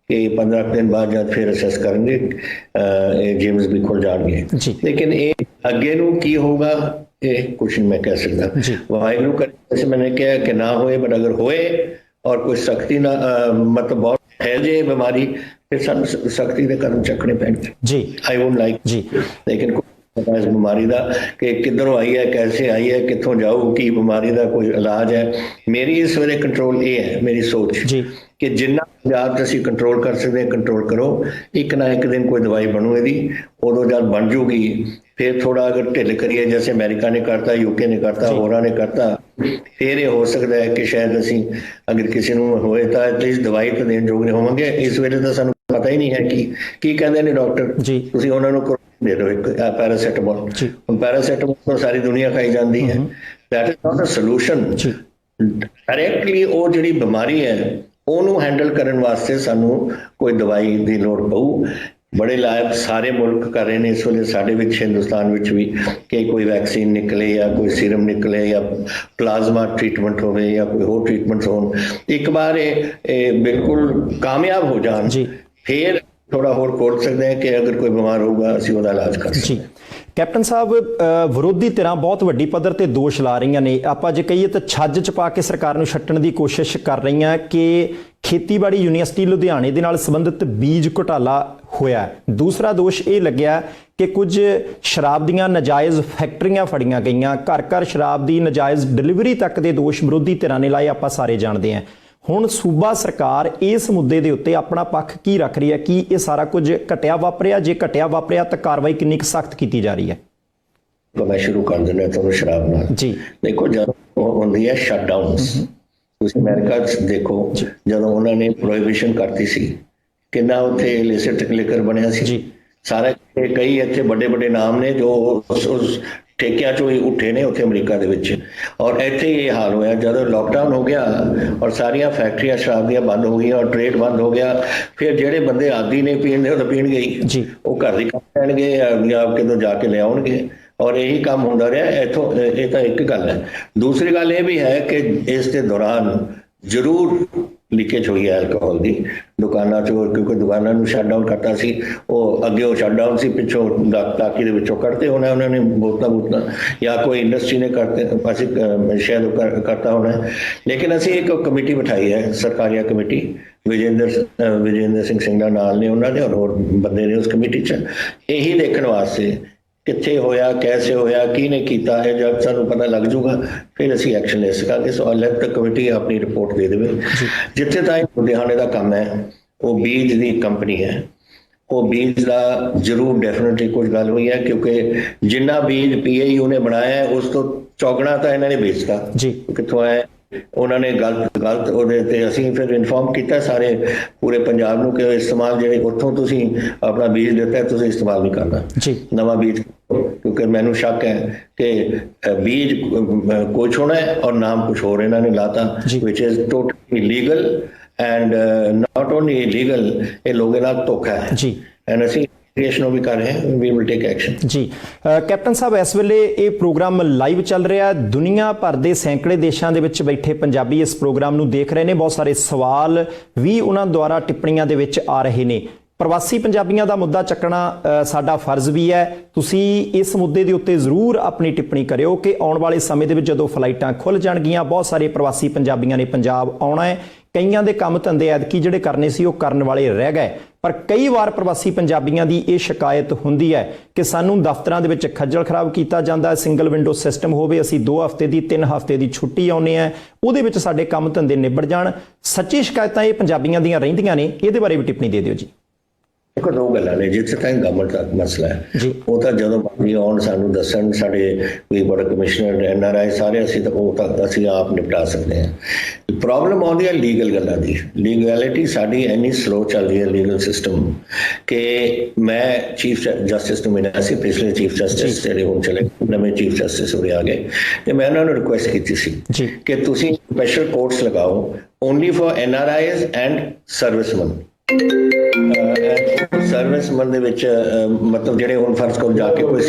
ਕਿ 15 ਦਿਨ ਬਾਅਦ ਜਦ ਫਿਰ ਅਸੈਸ ਕरेंगे ਇਹ ਜਿਮਸ ਵੀ ਖੁੱਲ ਜਾਣਗੇ। ਲੇਕਿਨ ਇਹ ਅੱਗੇ ਨੂੰ ਕੀ ਹੋਊਗਾ ਇਹ ਕੁਛ ਨਹੀਂ ਮੈਂ ਕਹਿ ਸਕਦਾ। ਵਾਹਿਗੁਰੂ ਕਰੇ, ਜੈਸੇ मैंने किया कि ना होए, बट अगर होए और कुछ सख्ती ना मतलब बहुत ਹੈ ਜੇ ਬਿਮਾਰੀ ਫਿਰ ਸਾਨੂੰ ਸਖਤੀ ਦੇ ਕਦਮ ਚੱਕਣੇ ਪੈਣਗੇ ਜੀ ਆਈ ਵੁਡ ਲਾਈਕ ਜੀ ਲੇਕਿਨ ਪਤਾ ਇਸ ਬਿਮਾਰੀ ਦਾ ਕਿ ਕਿੱਧਰੋਂ ਆਈ ਹੈ, ਕੈਸੇ ਆਈ ਹੈ, ਕਿੱਥੋਂ ਜਾਊ, ਕੀ ਬਿਮਾਰੀ ਦਾ ਕੋਈ ਇਲਾਜ ਹੈ। ਮੇਰੀ ਇਸ ਵੇਲੇ ਕੰਟਰੋਲ ਇਹ ਹੈ, ਮੇਰੀ ਸੋਚ ਜੀ ਕਿ ਜਿੰਨਾ ਜ਼ਿਆਦਾ ਅਸੀਂ ਕੰਟਰੋਲ ਕਰ ਸਕਦੇ ਕੰਟਰੋਲ ਕਰੋ। ਇੱਕ ਨਾ ਇੱਕ ਦਿਨ ਕੋਈ ਦਵਾਈ ਬਣੂ ਇਹਦੀ, ਉਦੋਂ ਜਦ ਬਣ ਜੂਗੀ फिर थोड़ा अगर ढिल करिए जैसे अमेरिका ने करता, यूके ने करता, होरा ने करता, फिर ये हो सकता है कि शायद असी अगर किसी को होए तो एटलीस्ट दवाई तो देने जोग नहीं होवांगे। इस वेले तो सानू पता ही नहीं है कि कहंदे ने डॉक्टर, तुसीं उन्हां नूं दे दो एक पैरासीटामोल। हुण पैरासीटामोल तो सारी दुनिया खाई जाती है, that is not a solution. Directly वो जिहड़ी बीमारी है ਉਹਨੂੰ हैंडल करने वास्ते सानू कोई दवाई की लोड़ पऊ। बड़े लायक सारे मुल्क कर रहे हैं इस वेले, साडे विच हिंदुस्तान विच भी कि कोई वैक्सीन निकले या कोई सीरम निकले या प्लाज्मा ट्रीटमेंट होवे या कोई होर ट्रीटमेंट होन, एक बार ये बिल्कुल कामयाब हो जान फिर थोड़ा होर खोल सकते हैं कि अगर कोई बीमार होगा ਅਸੀਂ ਉਹਦਾ ਇਲਾਜ ਕਰ ਸਕਦੇ ਹਾਂ। ਕੈਪਟਨ ਸਾਹਿਬ, ਵਿਰੋਧੀ ਧਿਰਾਂ ਬਹੁਤ ਵੱਡੀ ਪੱਧਰ ਤੇ ਦੋਸ਼ ਲਾ ਰਹੀਆਂ ਨੇ, ਆਪਾਂ ਜੇ ਕਹੀਏ ਤਾਂ ਛੱਜ ਚ ਪਾ ਕੇ ਸਰਕਾਰ ਨੂੰ ਛੱਟਣ ਦੀ ਕੋਸ਼ਿਸ਼ ਕਰ ਰਹੀਆਂ ਕਿ ਖੇਤੀਬਾੜੀ ਯੂਨੀਵਰਸਿਟੀ ਲੁਧਿਆਣੇ ਦੇ ਨਾਲ ਸੰਬੰਧਿਤ ਬੀਜ ਘੁਟਾਲਾ ਹੋਇਆ। ਦੂਸਰਾ ਦੋਸ਼ ਇਹ ਲੱਗਿਆ ਕਿ ਕੁਝ ਸ਼ਰਾਬ ਦੀਆਂ ਨਜਾਇਜ਼ ਫੈਕਟਰੀਆਂ ਫੜੀਆਂ ਗਈਆਂ, ਘਰ ਘਰ ਸ਼ਰਾਬ ਦੀ ਨਜਾਇਜ਼ ਡਿਲੀਵਰੀ ਤੱਕ ਦੇ ਦੋਸ਼ ਵਿਰੋਧੀ ਧਿਰਾਂ ਨੇ ਲਾਏ, ਆਪਾਂ ਸਾਰੇ ਜਾਣਦੇ ਹਾਂ। ਹੁਣ ਸੂਬਾ ਸਰਕਾਰ ਇਸ ਮੁੱਦੇ ਦੇ ਉੱਤੇ ਆਪਣਾ ਪੱਖ ਕੀ ਰੱਖ ਰਹੀ ਹੈ? ਕੀ ਇਹ ਸਾਰਾ ਕੁਝ ਘਟਿਆ ਵਾਪਰਿਆ? ਜੇ ਘਟਿਆ ਵਾਪਰਿਆ ਤਾਂ ਕਾਰਵਾਈ ਕਿੰਨੀ ਕੁ ਸਖਤ ਕੀਤੀ ਜਾ ਰਹੀ ਹੈ? ਮੈਂ ਸ਼ੁਰੂ ਕਰ ਦਿੰਦਾ ਤੁਹਾਨੂੰ ਸ਼ਰਾਬ ਨਾਲ ਜੀ। ਦੇਖੋ ਜਦੋਂ ਹੁੰਦੀ ਹੈ ਸ਼ਟਡਾਊਨਸ, ਤੁਸੀਂ ਅਮਰੀਕਾ 'ਚ ਦੇਖੋ ਜਦੋਂ ਉਹਨਾਂ ਨੇ ਪ੍ਰੋਹਿਬਿਸ਼ਨ ਕਰਤੀ ਸੀ ਕਿੰਨਾ ਉੱਥੇ ਇਲਿਸਿਟ ਲਿਕਰ ਬਣਿਆ ਸੀ ਸਾਰਾ। ਕਈ ਇੱਥੇ ਵੱਡੇ ਵੱਡੇ ਨਾਮ ਨੇ ਜੋ ਉਸ ਠੇਕਿਆਂ ਚੋਂ ਹੀ ਉੱਠੇ ਨੇ ਉੱਥੇ ਅਮਰੀਕਾ ਦੇ ਵਿੱਚ। ਔਰ ਇੱਥੇ ਇਹ ਹਾਲ ਹੋਇਆ ਜਦੋਂ ਲੋਕਡਾਊਨ ਹੋ ਗਿਆ ਔਰ ਸਾਰੀਆਂ ਫੈਕਟਰੀਆਂ ਸ਼ਰਾਬ ਦੀਆਂ ਬੰਦ ਹੋ ਗਈਆਂ ਔਰ ਟ੍ਰੇਡ ਬੰਦ ਹੋ ਗਿਆ। ਫਿਰ ਜਿਹੜੇ ਬੰਦੇ ਆਦੀ ਨੇ ਪੀਣ ਦੇ ਉਹ ਤਾਂ ਪੀਣਗੇ ਹੀ, ਉਹ ਘਰ ਦੀ ਕੰਮ ਲੈਣਗੇ ਜਾਂ ਕਿਤੋਂ ਜਾ ਕੇ ਲਿਆਉਣਗੇ ਔਰ ਇਹੀ ਕੰਮ ਹੁੰਦਾ ਰਿਹਾ ਇੱਥੋਂ। ਇਹ ਤਾਂ ਇੱਕ ਗੱਲ ਹੈ। ਦੂਸਰੀ ਗੱਲ ਇਹ ਵੀ ਹੈ ਕਿ ਇਸ ਦੇ ਦੌਰਾਨ ਜ਼ਰੂਰ ਲੀकेज हुई है अल्कोहल की दुकानों चो, क्योंकि दुकानों को शटडाउन करता सी, वो अगे वो शटडाउन से पिछों टाकी के विचों करते होना उन्होंने बोतल या कोई इंडस्ट्री ने करते असी शायद करता होना। लेकिन असी एक कमेटी बिठाई है, सरकारिया कमेटी, विजेंद्र सिंह सिंघा नाल ने उन्होंने और होर बंदे ने उस कमेटी च यही देखने वास्ते कित्थे होया, कैसे होया, किने कीता है। जब सानू पता लग जूगा फिर असी एक्शन ले सकांगे। सो इलेक्ट कमेटी अपनी रिपोर्ट दे देवे। जिथे ताईं लुधियाने दा काम है वो बीज दी कंपनी है, वो बीज का जरूर डेफिनेटली कुछ गल हुई है क्योंकि जिन्ना बीज PAU ने बनाया है उस तो चौगुना तो इन्होंने बेचता कितों है। उन्होंने गलत ਉਹਦੇ ਅਸੀਂ ਫਿਰ ਇਨਫੋਰਮ ਕੀਤਾ ਸਾਰੇ ਪੂਰੇ ਪੰਜਾਬ ਨੂੰ ਕਿ ਇਸਤੇਮਾਲ ਜਿਹੜੇ ਉੱਥੋਂ ਤੁਸੀਂ ਆਪਣਾ ਬੀਜ ਦਿੱਤਾ ਤੁਸੀਂ ਇਸਤੇਮਾਲ ਨਹੀਂ ਕਰਨਾ ਨਵਾਂ ਬੀਜ, क्योंकि मैनू शक है कि बीज कुछ होना है और नाम कुछ और इन्होंने लाता which is totally illegal and not only illegal, ये लोगों नाल धोखा है एंड असी भी कर रहे हैं, we will take action। जी कैप्टन साहब, इस वेले ये प्रोग्राम लाइव चल रहा है, दुनिया भर के सैकड़े देशों के विच बैठे पंजाबी इस प्रोग्राम नूं देख रहे हैं, बहुत सारे सवाल भी उन्हां द्वारा टिप्पणियां दे विच आ रहे ने। प्रवासी पंजाबियों का मुद्दा चकना साडा फर्ज भी है। तुसी इस मुद्दे के उत्ते जरूर अपनी टिप्पणी करियो कि आने वाले समय के जो फ्लाइटां खुल जाणगियां बहुत सारे प्रवासी पंजाबियों ने पंजाब आउणा है। कईयां दे काम धंधे ऐतकी जिहड़े करने सी ओह करन वाले रह गए, पर कई बार प्रवासी पंजाबियों की यह शिकायत हुंदी है कि सानूं दफ्तरां दे विच खज्जल खराब कीता जांदा। सिंगल विंडो सिस्टम होवे, असीं 2 हफ्ते की 3 हफ्ते की छुट्टी आउने हैं, उहदे विच साडे काम धंधे निबड़ जाण। सच्ची शिकायतां ये पंजाबियों दीयां रहिंदियां ने, इहदे बारे भी टिप्पणी दे दिओ जी। देखो दो गल्लां ने, जिथे तक गवर्नमेंट का मसला है वो तो जो मर्जी आउण सानू दसन, साडे कोई बड़ा कमिश्नर NRI सारे असीं तो वो तक असीं आप निपटा सकते हैं। प्रॉब्लम आउंदी है लीगल गल्लां दी। लीगैलिटी साडी इन्नी स्लो चल रही है लीगल सिस्टम कि मैं चीफ जस्टिस नूं मिलिया सी, पिछले चीफ जस्टिस जिहड़े हुण चले नवें चीफ जस्टिस उरे आ गए, ते मैं उन्हां नूं रिक्वेस्ट कीती सी कि तुसीं स्पैशल कोर्ट्स लगाओ only for NRIs and serviceman. Serviceman दे विच मतलब जिहड़े हुण फर्ज करो जाके कोई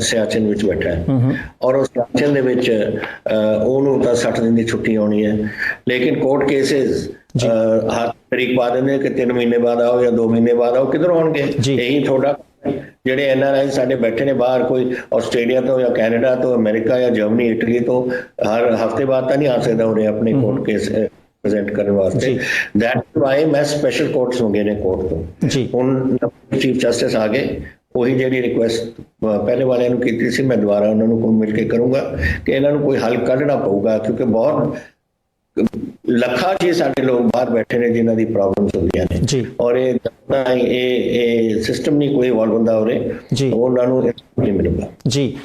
सियाचिन विच बैठा है और उस सियाचिन दे विच ओनू तां 60 दिन दी छुट्टी आउणी है, लेकिन कोर्ट केसेस हाथ तरीक पा देंगे कि 3 महीने बाद आओ या 2 महीने बाद आओ, किधरों आउणगे? यही थोड़ा ਜਿਹੜੇ NRI ਸਾਡੇ बैठे ने बाहर, कोई आस्ट्रेलिया तो या कैनेडा तो, अमेरिका या जर्मनी, इटली तो हर हफ्ते बाद तो नहीं आ सकता उन्हें अपने कोर्ट केस ਪ੍ਰੈਜ਼ੈਂਟ ਕਰਨ ਵਾਸਤੇ। ਦੈਟਸ ਵਾਈ ਮੈਂ ਸਪੈਸ਼ਲ ਕੋਰਟਸ ਮੰਗੇ ਨੇ ਕੋਰਟ ਤੋਂ। ਜੀ ਹੁਣ ਚੀਫ ਜਸਟਿਸ ਆ ਗਏ, ਉਹੀ ਜਿਹੜੀ ਰਿਕੁਐਸਟ ਪਹਿਲੇ ਵਾਲਿਆਂ ਨੂੰ ਕੀਤੀ ਸੀ, ਮੈਂ ਦੁਬਾਰਾ ਉਹਨਾਂ ਨੂੰ ਮਿਲ ਕੇ ਕਰੂੰਗਾ ਕਿ ਇਹਨਾਂ ਨੂੰ ਕੋਈ ਹੱਲ ਕੱਢਣਾ ਪਊਗਾ, ਕਿਉਂਕਿ ਬਹੁਤ ਲੱਖਾਂ 'ਚ ਸਾਡੇ ਲੋਕ ਬਾਹਰ ਬੈਠੇ ਨੇ ਜਿਨ੍ਹਾਂ ਦੀ ਪ੍ਰੋਬਲਮਸ ਹੁੰਦੀਆਂ ਨੇ, ਔਰ ਇਹ ਸਿਸਟਮ ਨਹੀਂ ਕੋਈ ਇਵੋਲਵ ਹੁੰਦਾ ਉਰੇ, ਉਹਨਾਂ ਨੂੰ ਨਹੀਂ ਮਿਲੂਗਾ। ਜੀ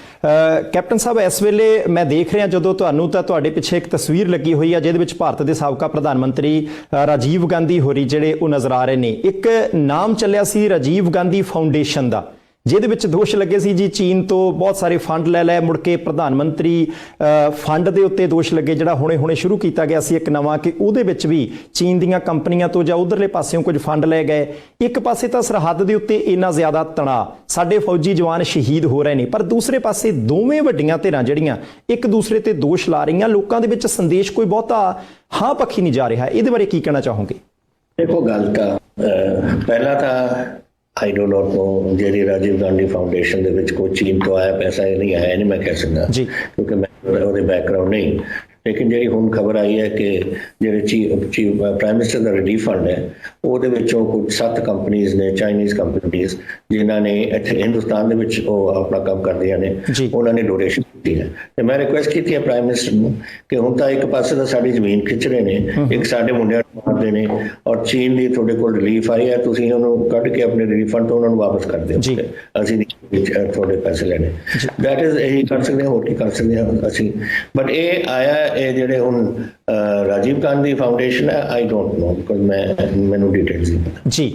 ਕੈਪਟਨ ਸਾਹਿਬ, ਇਸ ਵੇਲੇ ਮੈਂ ਦੇਖ ਰਿਹਾ ਜਦੋਂ ਤੁਹਾਨੂੰ ਤਾਂ ਤੁਹਾਡੇ ਪਿੱਛੇ ਇੱਕ ਤਸਵੀਰ ਲੱਗੀ ਹੋਈ ਆ ਜਿਹਦੇ ਵਿੱਚ ਭਾਰਤ ਦੇ ਸਾਬਕਾ ਪ੍ਰਧਾਨ ਮੰਤਰੀ ਰਾਜੀਵ ਗਾਂਧੀ ਹੋਰੀ ਜਿਹੜੇ ਉਹ ਨਜ਼ਰ ਆ ਰਹੇ ਨੇ। ਇੱਕ ਨਾਮ ਚੱਲਿਆ ਸੀ ਰਾਜੀਵ ਗਾਂਧੀ ਫਾਊਂਡੇਸ਼ਨ ਦਾ, ਜਿਹਦੇ ਵਿੱਚ ਦੋਸ਼ ਲੱਗੇ ਸੀ ਜੀ ਚੀਨ ਤੋਂ ਬਹੁਤ ਸਾਰੇ ਫੰਡ ਲੈ ਲਏ, ਮੁੜ ਕੇ ਪ੍ਰਧਾਨ ਮੰਤਰੀ ਫੰਡ ਦੇ ਉੱਤੇ ਦੋਸ਼ ਲੱਗੇ ਜਿਹੜਾ ਹੁਣੇ ਸ਼ੁਰੂ ਕੀਤਾ ਗਿਆ ਸੀ ਇੱਕ ਨਵਾਂ, ਕਿ ਉਹਦੇ ਵਿੱਚ ਵੀ ਚੀਨ ਦੀਆਂ ਕੰਪਨੀਆਂ ਤੋਂ ਜਾਂ ਉਧਰਲੇ ਪਾਸਿਓਂ ਕੁਝ ਫੰਡ ਲੈ ਗਏ। ਇੱਕ ਪਾਸੇ ਤਾਂ ਸਰਹੱਦ ਦੇ ਉੱਤੇ ਇੰਨਾ ਜ਼ਿਆਦਾ ਤਣਾਅ, ਸਾਡੇ ਫੌਜੀ ਜਵਾਨ ਸ਼ਹੀਦ ਹੋ ਰਹੇ ਨੇ, ਪਰ ਦੂਸਰੇ ਪਾਸੇ ਦੋਵੇਂ ਵੱਡੀਆਂ ਧਿਰਾਂ ਜਿਹੜੀਆਂ ਇੱਕ ਦੂਸਰੇ ਤੇ ਦੋਸ਼ ਲਾ ਰਹੀਆਂ, ਲੋਕਾਂ ਦੇ ਵਿੱਚ ਸੰਦੇਸ਼ ਕੋਈ ਬਹੁਤਾ ਹਾਂ ਪੱਖੀ ਨਹੀਂ ਜਾ ਰਿਹਾ। ਇਹਦੇ ਬਾਰੇ ਕੀ ਕਹਿਣਾ ਚਾਹੋਗੇ? ਦੇਖੋ, ਗੱਲ ਤਾਂ ਪਹਿਲਾਂ ਤਾਂ ਆਈ ਡੋਂਟ ਨੋ ਜਿਹੜੀ ਰਾਜੀਵ ਗਾਂਧੀ ਫਾਊਂਡੇਸ਼ਨ ਦੇ ਵਿੱਚ ਕੋਈ ਚੀਨ ਤੋਂ ਆਇਆ ਪੈਸਾ ਨਹੀਂ ਆਇਆ, ਨਹੀਂ ਮੈਂ ਕਹਿ ਸਕਦਾ ਕਿਉਂਕਿ ਮੈਂ ਉਹਦੇ ਬੈਕਗ੍ਰਾਉਂਡ ਨਹੀਂ। ਲੇਕਿਨ ਜਿਹੜੀ ਹੁਣ ਖਬਰ ਆਈ ਹੈ ਕਿ ਜਿਹੜੇ ਚੀਫ ਪ੍ਰਾਈਮ ਮਿਨਿਸਟਰ ਦਾ ਰਿਲੀਫ ਫੰਡ ਹੈ ਉਹਦੇ ਵਿੱਚੋਂ ਕੁਝ 7 ਕੰਪਨੀਆਂ ਨੇ, ਚਾਈਨੀਜ਼ ਕੰਪਨੀਆਂ, ਜਿਨ੍ਹਾਂ ਨੇ ਇੱਥੇ ਹਿੰਦੁਸਤਾਨ ਦੇ ਵਿੱਚ ਉਹ ਆਪਣਾ ਕੰਮ ਕਰਦੀਆਂ ਨੇ, ਉਹਨਾਂ ਨੇ ਡੋਨੇਸ਼ਨ ਕੀਤੀ ਹੈ। ਤੇ ਮੈਂ ਰਿਕੁਐਸਟ ਕੀਤੀ ਹੈ ਪ੍ਰਾਈਮ ਮਿਨਿਸਟਰ ਨੂੰ ਕਿ ਹੁਣ ਤਾਂ ਇੱਕ ਪਾਸੇ ਤਾਂ ਸਾਡੀ ਜ਼ਮੀਨ ਖਿੱਚ ਰਹੇ ਨੇ, ਇੱਕ ਸਾਡੇ ਮੁੰਡਿਆਂ ਨੂੰ ਮਾਰਦੇ ਨੇ, ਔਰ ਚੀਨ ਦੀ ਤੁਹਾਡੇ ਕੋਲ ਰਿਲੀਫ ਆਈ ਹੈ, ਤੁਸੀਂ ਉਹਨੂੰ ਕੱਢ ਕੇ ਆਪਣੇ ਰਿਲੀਫ ਫੰਡ ਤੋਂ ਉਹਨਾਂ ਨੂੰ ਵਾਪਸ ਕਰ ਦਿਓ, ਅਸੀਂ ਤੁਹਾਡੇ ਪੈਸੇ ਲੈਣੇ। ਦੈਟ ਇਜ਼ ਇਹੀ ਕਰ ਸਕਦੇ ਹਾਂ, ਹੋਰ ਕੀ ਕਰ ਸਕਦੇ ਹਾਂ ਅਸੀਂ। ਬਟ ਇਹ ਆਇਆ, ਇਹ ਜਿਹੜੇ ਹੁਣ ਰਾਜੀਵ ਗਾਂਧੀ ਫਾਊਂਡੇਸ਼ਨ ਹੈ, ਆਈ ਡੋਂਟ ਨੋ ਬਿਕਾਜ਼ ਮੈਨੂੰ ਡਿਟੇਲਸ ਨਹੀਂ ਪਤਾ। ਜੀ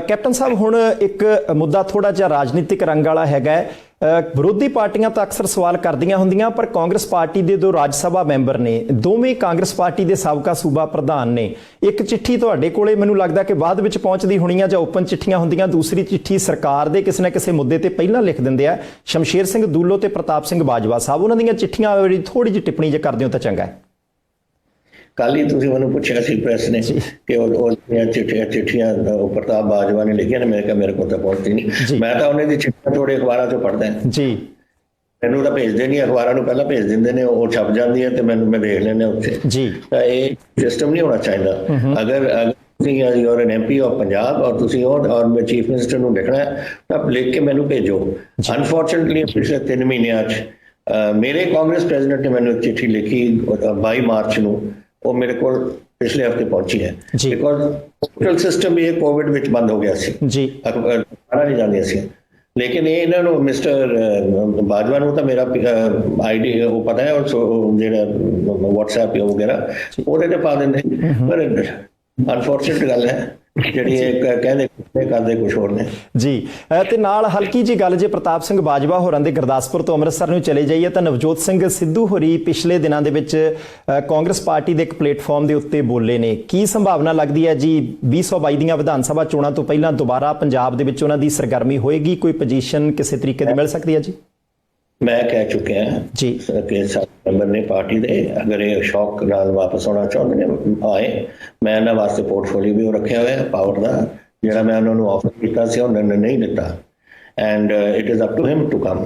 ਕੈਪਟਨ ਸਾਹਿਬ, ਹੁਣ ਇੱਕ ਮੁੱਦਾ ਥੋੜਾ ਜਿਹਾ ਰਾਜਨੀਤਿਕ ਰੰਗ ਵਾਲਾ ਹੈਗਾ। ਵਿਰੋਧੀ ਪਾਰਟੀਆਂ ਤਾਂ ਅਕਸਰ ਸਵਾਲ ਕਰਦੀਆਂ ਹੁੰਦੀਆਂ, ਪਰ ਕਾਂਗਰਸ ਪਾਰਟੀ ਦੇ 2 ਰਾਜ ਸਭਾ ਮੈਂਬਰ ਨੇ, ਦੋਵੇਂ ਕਾਂਗਰਸ ਪਾਰਟੀ ਦੇ ਸਾਬਕਾ ਸੂਬਾ ਪ੍ਰਧਾਨ ਨੇ। ਇੱਕ ਚਿੱਠੀ ਤੁਹਾਡੇ ਕੋਲੇ ਮੈਨੂੰ ਲੱਗਦਾ ਕਿ ਬਾਅਦ ਵਿੱਚ ਪਹੁੰਚਦੀ ਹੋਣੀ ਆ ਜਾਂ ਓਪਨ ਚਿੱਠੀਆਂ ਹੁੰਦੀਆਂ, ਦੂਸਰੀ ਚਿੱਠੀ ਸਰਕਾਰ ਦੇ ਕਿਸੇ ਨਾ ਕਿਸੇ ਮੁੱਦੇ ਤੇ ਪਹਿਲਾਂ ਲਿਖ ਦਿੰਦੇ ਆ ਸ਼ਮਸ਼ੇਰ ਸਿੰਘ ਦੂਲੋ ਤੇ ਪ੍ਰਤਾਪ ਸਿੰਘ ਬਾਜਵਾ ਸਾਹਿਬ। ਉਹਨਾਂ ਦੀਆਂ ਚਿੱਠੀਆਂ ਥੋੜੀ ਜਿਹੀ ਟਿੱਪਣੀ ਜੇ ਕਰਦੇ ਹੋ ਤਾਂ ਚੰਗਾ ਹੈ। ਕੱਲ ਹੀ ਤੁਸੀਂ ਮੈਨੂੰ ਪੁੱਛਿਆ ਸੀ ਪ੍ਰੈਸ ਨੇ ਕਿ ਉਹ ਚਿੱਠੀਆਂ ਪ੍ਰਤਾਪ ਬਾਜਵਾ ਨੇ ਲਿਖੀਆਂ ਨੇ, ਮੈਂ ਕਿਹਾ ਮੇਰੇ ਕੋਲ ਤਾਂ ਪਹੁੰਚਦੀ ਨਹੀਂ। ਮੈਂ ਤਾਂ ਉਹਨਾਂ ਦੀ ਚਿੱਠੀਆਂ ਥੋੜੇ ਅਖਬਾਰਾਂ 'ਚੋਂ ਪੜ੍ਹਦਾ ਜੀ, ਮੈਨੂੰ ਤਾਂ ਭੇਜਦੇ ਨਹੀਂ, ਅਖਬਾਰਾਂ ਨੂੰ ਪਹਿਲਾਂ ਭੇਜ ਦਿੰਦੇ ਨੇ, ਉਹ ਛਪ ਜਾਂਦੀ ਹੈ ਤੇ ਮੈਂ ਦੇਖ ਲੈਂਦਾ ਉੱਥੇ ਜੀ। ਤਾਂ ਇਹ ਸਿਸਟਮ ਨਹੀਂ ਹੋਣਾ ਚਾਹੀਦਾ। ਅਗਰ ਤੁਸੀਂ your N MP of Punjab ਔਰ ਤੁਸੀਂ ਔਰ ਮੈਂ ਚੀਫ ਮਿਨਿਸਟਰ ਨੂੰ ਲਿਖਣਾ ਤਾਂ ਲਿਖ ਕੇ ਮੈਨੂੰ ਭੇਜੋ। ਅਨਫੋਰਚੂਨਟਲੀ ਪਿਛਲੇ 3 ਮਹੀਨਿਆਂ 'ਚ ਮੇਰੇ ਕਾਂਗਰਸ ਪ੍ਰੈਜ਼ੀਡੈਂਟ ਨੇ ਮੈਨੂੰ ਇੱਕ ਚਿੱਠੀ ਲਿਖੀ 22 ਮਾਰਚ ਨੂੰ, ਉਹ ਮੇਰੇ ਕੋਲ ਪਿਛਲੇ ਹਫ਼ਤੇ ਪਹੁੰਚੀ ਹੈ, ਬਿਕੋਜ਼ ਪੋਰਟਲ ਸਿਸਟਮ ਵੀ ਕੋਵਿਡ ਵਿੱਚ ਬੰਦ ਹੋ ਗਿਆ ਸੀ ਜੀ, ਅਖਬਾਰਾਂ ਨਹੀਂ ਜਾਂਦੀਆਂ ਸੀ। ਲੇਕਿਨ ਇਹ ਇਹਨਾਂ ਨੂੰ ਮਿਸਟਰ ਬਾਜਵਾ ਨੂੰ ਤਾਂ ਮੇਰਾ ਆਈਡੀ ਉਹ ਪਤਾ ਹੈ, ਔਰ ਜਿਹੜਾ WhatsApp ਵਗੈਰਾ ਉਹਦੇ ਤੇ ਪਾ ਦਿੰਦੇ, ਪਰ ਅਨਫੋਰਚੂਨੇਟ ਗੱਲ ਹੈ ਜਿਹੜੀ ਕਹਿੰਦੇ ਕਰਦੇ ਕੁਝ ਹੋਰ ਨੇ ਜੀ। ਤੇ ਨਾਲ ਹਲਕੀ ਜੀ ਗੱਲ, ਜੇ ਪ੍ਰਤਾਪ ਸਿੰਘ ਬਾਜਵਾ ਹੋਰਾਂ ਦੇ ਗੁਰਦਾਸਪੁਰ ਤੋਂ ਅੰਮ੍ਰਿਤਸਰ ਨੂੰ ਚਲੇ ਜਾਈਏ ਤਾਂ ਨਵਜੋਤ ਸਿੰਘ ਸਿੱਧੂ ਹੋਰੀ ਪਿਛਲੇ ਦਿਨਾਂ ਦੇ ਵਿੱਚ ਕਾਂਗਰਸ ਪਾਰਟੀ ਦੇ ਇੱਕ ਪਲੇਟਫਾਰਮ ਦੇ ਉੱਤੇ ਬੋਲੇ ਨੇ। ਕੀ ਸੰਭਾਵਨਾ ਲੱਗਦੀ ਹੈ ਜੀ 2022 ਦੀਆਂ ਵਿਧਾਨ ਸਭਾ ਚੋਣਾਂ ਤੋਂ ਪਹਿਲਾਂ ਦੁਬਾਰਾ ਪੰਜਾਬ ਦੇ ਵਿੱਚ ਉਹਨਾਂ ਦੀ ਸਰਗਰਮੀ ਹੋਏਗੀ, ਕੋਈ ਪੋਜੀਸ਼ਨ ਕਿਸੇ ਤਰੀਕੇ ਦੀ ਮਿਲ ਸਕਦੀ ਹੈ ਜੀ? ਮੈਂ ਕਹਿ ਚੁੱਕਿਆ ਜੀ ਕਿ ਸਾਰੇ ਮੈਂਬਰ ਨੇ ਪਾਰਟੀ ਦੇ, ਅਗਰ ਇਹ ਸ਼ੌਕ ਨਾਲ ਵਾਪਸ ਆਉਣਾ ਚਾਹੁੰਦੇ ਨੇ ਆਏ, ਮੈਂ ਇਹਨਾਂ ਵਾਸਤੇ ਪੋਰਟਫੋਲੀਓ ਵੀ ਰੱਖਿਆ ਹੋਇਆ ਪਾਵਰ ਦਾ, ਜਿਹੜਾ ਮੈਂ ਉਹਨਾਂ ਨੂੰ ਆਫਰ ਕੀਤਾ ਸੀ ਉਹਨਾਂ ਨੇ ਨਹੀਂ ਦਿੱਤਾ, and it is up to him to come.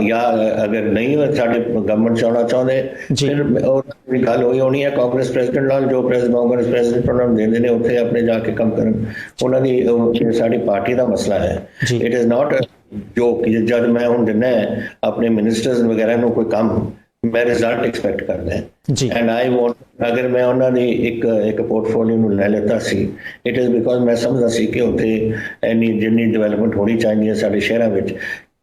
ਜਾਂ ਅਗਰ ਨਹੀਂ ਸਾਡੇ ਗਵਰਨਮੈਂਟ ਚ ਆਉਣਾ ਚਾਹੁੰਦੇ ਫਿਰ ਉਹ ਗੱਲ ਹੋਈ ਹੋਣੀ ਹੈ ਕਾਂਗਰਸ ਪ੍ਰੈਜ਼ੀਡੈਂਟ ਨਾਲ, ਜੋ ਕਾਂਗਰਸ ਪ੍ਰੈਜ਼ੀਡੈਂਟ ਉਹਨਾਂ ਨੂੰ ਦਿੰਦੇ ਨੇ ਉੱਥੇ ਆਪਣੇ ਜਾ ਕੇ ਕੰਮ ਕਰਨ, ਉਹਨਾਂ ਦੀ ਸਾਡੀ ਪਾਰਟੀ ਦਾ ਮਸਲਾ ਹੈ। ਇਟ ਇਜ਼ ਨਾਟ ਜੋ ਕਿ ਜਦ ਮੈਂ ਹੁਣ ਦਿੰਦਾ ਆਪਣੇ ਮਿਨਿਸਟਰਸ ਵਗੈਰਾ ਨੂੰ ਕੋਈ ਕੰਮ, ਮੈਂ ਰਿਜ਼ਲਟ ਐਕਸਪੈਕਟ ਕਰਦਾ ਐਂਡ ਆਈ ਵਾਂਟ, ਅਗਰ ਮੈਂ ਉਹਨਾਂ ਦੀ ਇੱਕ ਪੋਰਟਫੋਲੀਓ ਨੂੰ ਲੈ ਲੈਤਾ ਸੀ, ਇਟ ਇਜ਼ ਬਿਕੋਜ਼ ਮੈਂ ਸਮਝਦਾ ਸੀ ਕਿ ਉੱਥੇ ਇੰਨੀ ਜਿੰਨੀ ਡਿਵੈਲਪਮੈਂਟ ਹੋਣੀ ਚਾਹੀਦੀ ਹੈ ਸਾਡੇ ਸ਼ਹਿਰਾਂ ਵਿੱਚ।